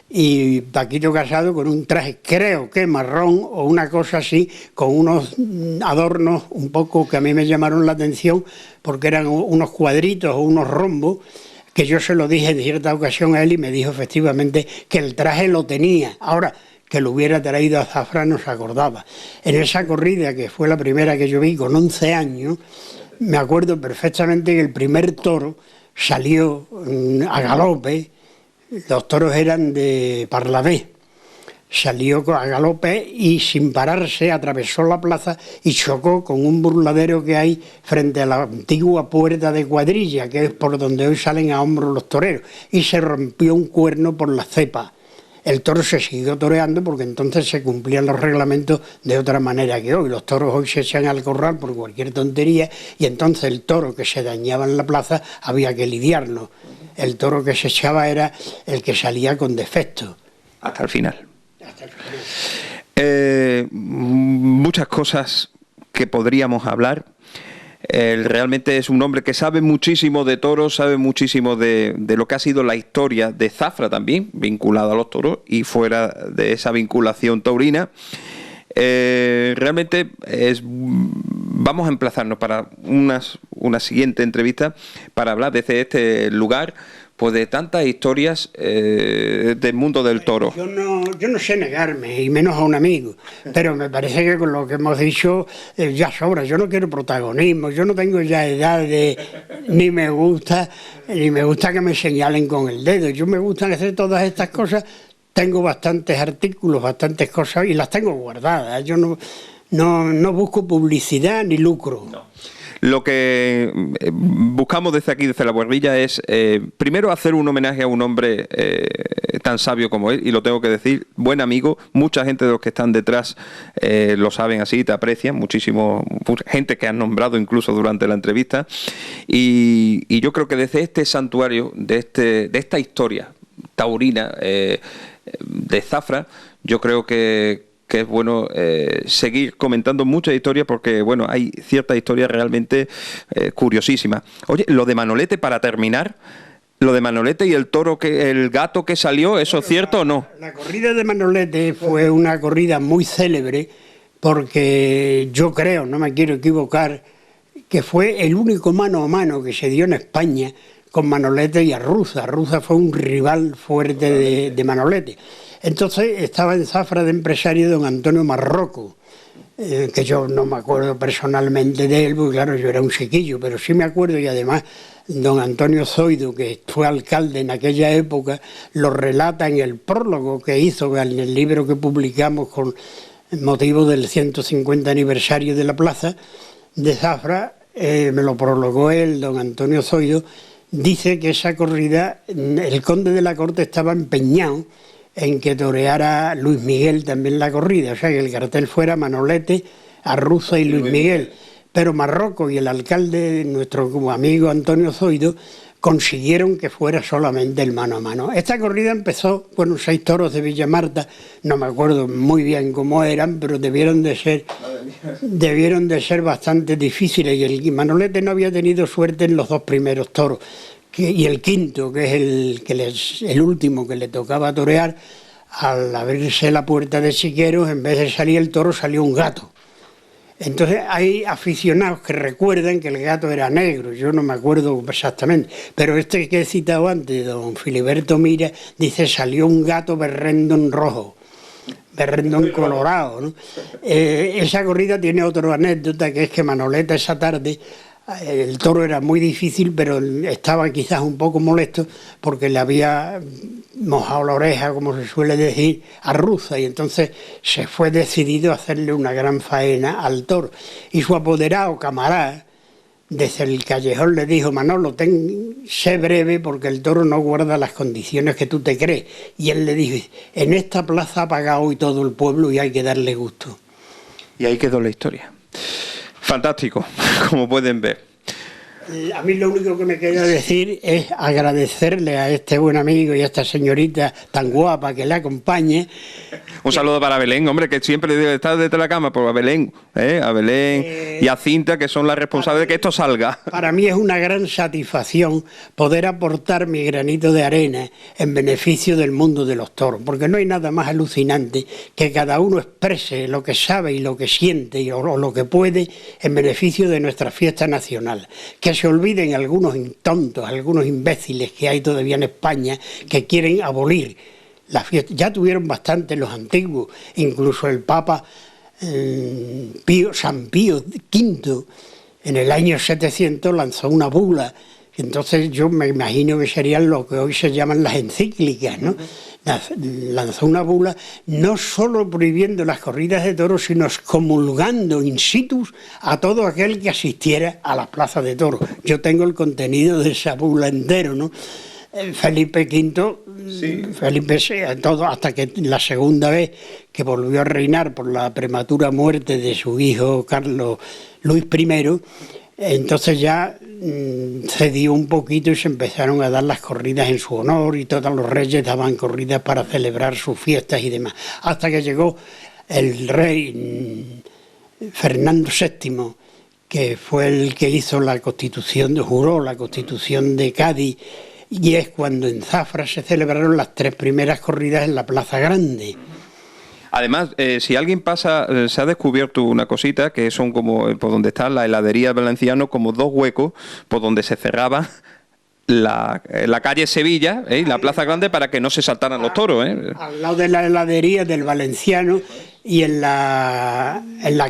Speaker 2: y Paquito Casado con un traje, creo que marrón o una cosa así, con unos adornos un poco que a mí me llamaron la atención, porque eran unos cuadritos o unos rombos, que yo se lo dije en cierta ocasión a él y me dijo efectivamente que el traje lo tenía. Ahora, que lo hubiera traído a Zafra no se acordaba. En esa corrida, que fue la primera que yo vi con 11 años, me acuerdo perfectamente que el primer toro salió a galope. Los toros eran de Parlavés, salió a galope y sin pararse atravesó la plaza y chocó con un burladero que hay frente a la antigua puerta de Cuadrilla, que es por donde hoy salen a hombros los toreros, y se rompió un cuerno por la cepa. El toro se siguió toreando porque entonces se cumplían los reglamentos de otra manera que hoy. Los toros hoy se echan al corral por cualquier tontería y entonces el toro que se dañaba en la plaza había que lidiarlo. El toro que se echaba era el que salía con defecto.
Speaker 5: Hasta el final. Muchas cosas que podríamos hablar. Él realmente es un hombre que sabe muchísimo de toros, sabe muchísimo de lo que ha sido la historia de Zafra también, vinculado a los toros y fuera de esa vinculación taurina. Realmente vamos a emplazarnos para una siguiente entrevista para hablar desde este lugar, pues de tantas historias del mundo del toro.
Speaker 2: Yo no sé negarme, y menos a un amigo, pero me parece que con lo que hemos dicho ya sobra. Yo no quiero protagonismo, yo no tengo ya edad ni me gusta que me señalen con el dedo. Yo me gustan hacer todas estas cosas. Tengo bastantes artículos, bastantes cosas y las tengo guardadas. Yo no busco publicidad ni lucro.
Speaker 5: No. Lo que buscamos desde aquí, desde La Boardilla, es primero hacer un homenaje a un hombre tan sabio como él, y lo tengo que decir, buen amigo. Mucha gente de los que están detrás lo saben así, te aprecian muchísimo, gente que han nombrado incluso durante la entrevista, y yo creo que desde este santuario, de esta historia taurina de Zafra, yo creo que es bueno seguir comentando muchas historias, porque bueno, hay ciertas historias realmente curiosísimas. Oye, lo de Manolete, para terminar, lo de Manolete y el toro, el gato que salió, ¿eso es cierto o no?
Speaker 2: La corrida de Manolete fue una corrida muy célebre, porque yo creo, no me quiero equivocar, que fue el único mano a mano que se dio en España con Manolete y Arruza. Arruza fue un rival fuerte de Manolete. Entonces estaba en Zafra de empresario don Antonio Marroco, que yo no me acuerdo personalmente de él, porque claro, yo era un chiquillo, pero sí me acuerdo, y además don Antonio Zoido, que fue alcalde en aquella época, lo relata en el prólogo que hizo en el libro que publicamos con motivo del 150 aniversario de la plaza de Zafra. Me lo prologó él, don Antonio Zoido. Dice que esa corrida, el conde de la corte estaba empeñado en que toreara Luis Miguel también la corrida, o sea, que el cartel fuera Manolete, Arruza y Luis Miguel. Pero Marroco y el alcalde, nuestro amigo Antonio Zoido, consiguieron que fuera solamente el mano a mano. Esta corrida empezó con 6 toros de Villamarta, no me acuerdo muy bien cómo eran, pero debieron de ser bastante difíciles, y el Manolete no había tenido suerte en los 2 primeros toros. Y el quinto, que es el último que le tocaba torear, al abrirse la puerta de Siqueros, en vez de salir el toro, salió un gato. Entonces hay aficionados que recuerdan que el gato era negro, yo no me acuerdo exactamente, pero este que he citado antes, don Filiberto Mira, dice salió un gato berrendón rojo, berrendón colorado, ¿no? Esa corrida tiene otra anécdota, que es que Manolete esa tarde, el toro era muy difícil, pero estaba quizás un poco molesto porque le había mojado la oreja, como se suele decir, a Arruza, y entonces se fue decidido a hacerle una gran faena al toro. Y su apoderado, camarada, desde el callejón le dijo: Manolo, sé breve porque el toro no guarda las condiciones que tú te crees. Y él le dijo: en esta plaza ha pagado hoy todo el pueblo y hay que darle gusto.
Speaker 5: Y ahí quedó la historia. Fantástico, como pueden ver.
Speaker 2: A mí lo único que me queda decir es agradecerle a este buen amigo y a esta señorita tan guapa que le acompañe.
Speaker 5: Un saludo para Belén, hombre, que siempre está detrás de la cama, pero a Belén y a Cinta, que son las responsables de que esto salga.
Speaker 2: Para mí es una gran satisfacción poder aportar mi granito de arena en beneficio del mundo de los toros, porque no hay nada más alucinante que cada uno exprese lo que sabe y lo que siente o lo que puede en beneficio de nuestra fiesta nacional. Que se olviden algunos tontos, algunos imbéciles que hay todavía en España que quieren abolir la fiesta. Ya tuvieron bastante los antiguos, incluso el Papa San Pío V en el año 700 lanzó una bula Entonces yo me imagino que serían lo que hoy se llaman las encíclicas, ¿no? Lanzó una bula no solo prohibiendo las corridas de toros, sino excomulgando in situ a todo aquel que asistiera a las plazas de toros. Yo tengo el contenido de esa bula entero, ¿no? Felipe V, sí. Felipe VI, todo, hasta que la segunda vez que volvió a reinar por la prematura muerte de su hijo Carlos Luis I, entonces ya cedió un poquito y se empezaron a dar las corridas en su honor, y todos los reyes daban corridas para celebrar sus fiestas y demás, hasta que llegó el rey Fernando VII, que fue el que hizo la Constitución, juró la Constitución de Cádiz, y es cuando en Zafra se celebraron las 3 primeras corridas en la Plaza Grande.
Speaker 5: Además, si alguien pasa, se ha descubierto una cosita, que son como, por donde está la heladería Valenciano, como 2 huecos por donde se cerraba la calle Sevilla, la Plaza Grande, para que no se saltaran los toros.
Speaker 2: Al lado de la heladería del Valenciano, y en la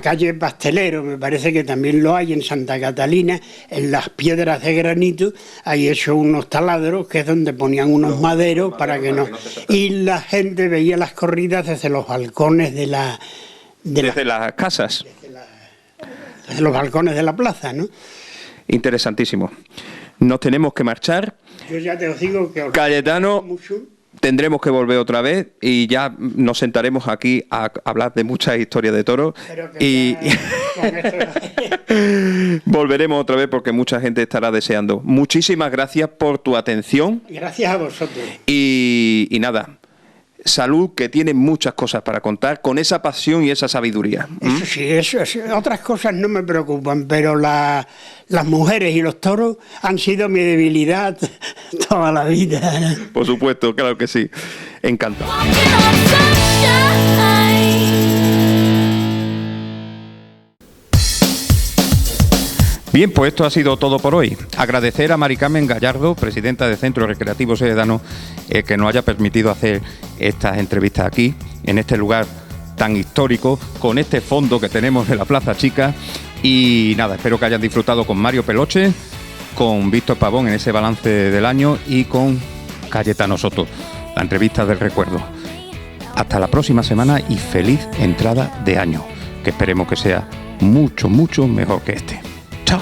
Speaker 2: calle Pastelero, me parece que también lo hay, en Santa Catalina, en las piedras de granito, hay hecho unos taladros, que es donde ponían unos maderos para que no... Y la gente veía las corridas desde los balcones
Speaker 5: desde las casas.
Speaker 2: Desde los balcones de la plaza, ¿no?
Speaker 5: Interesantísimo. Nos tenemos que marchar.
Speaker 2: Yo ya te digo que...
Speaker 5: Cayetano... Tendremos que volver otra vez y ya nos sentaremos aquí a hablar de muchas historias de toros y volveremos otra vez porque mucha gente estará deseando. Muchísimas gracias por tu atención.
Speaker 2: Gracias a vosotros.
Speaker 5: Y nada, Salud, que tiene muchas cosas para contar con esa pasión y esa sabiduría.
Speaker 2: Eso sí, eso sí. Otras cosas no me preocupan, pero las mujeres y los toros han sido mi debilidad toda la vida.
Speaker 5: Por supuesto, claro que sí. Encantado. Bien, pues esto ha sido todo por hoy. Agradecer a Mari Carmen Gallardo, presidenta del Centro Recreativo Sedano, que nos haya permitido hacer estas entrevistas aquí, en este lugar tan histórico, con este fondo que tenemos de la Plaza Chica. Y nada, espero que hayan disfrutado con Mario Peloche, con Víctor Pavón en ese balance del año y con Cayetano Soto, la entrevista del recuerdo. Hasta la próxima semana y feliz entrada de año, que esperemos que sea mucho, mucho mejor que este. Chao.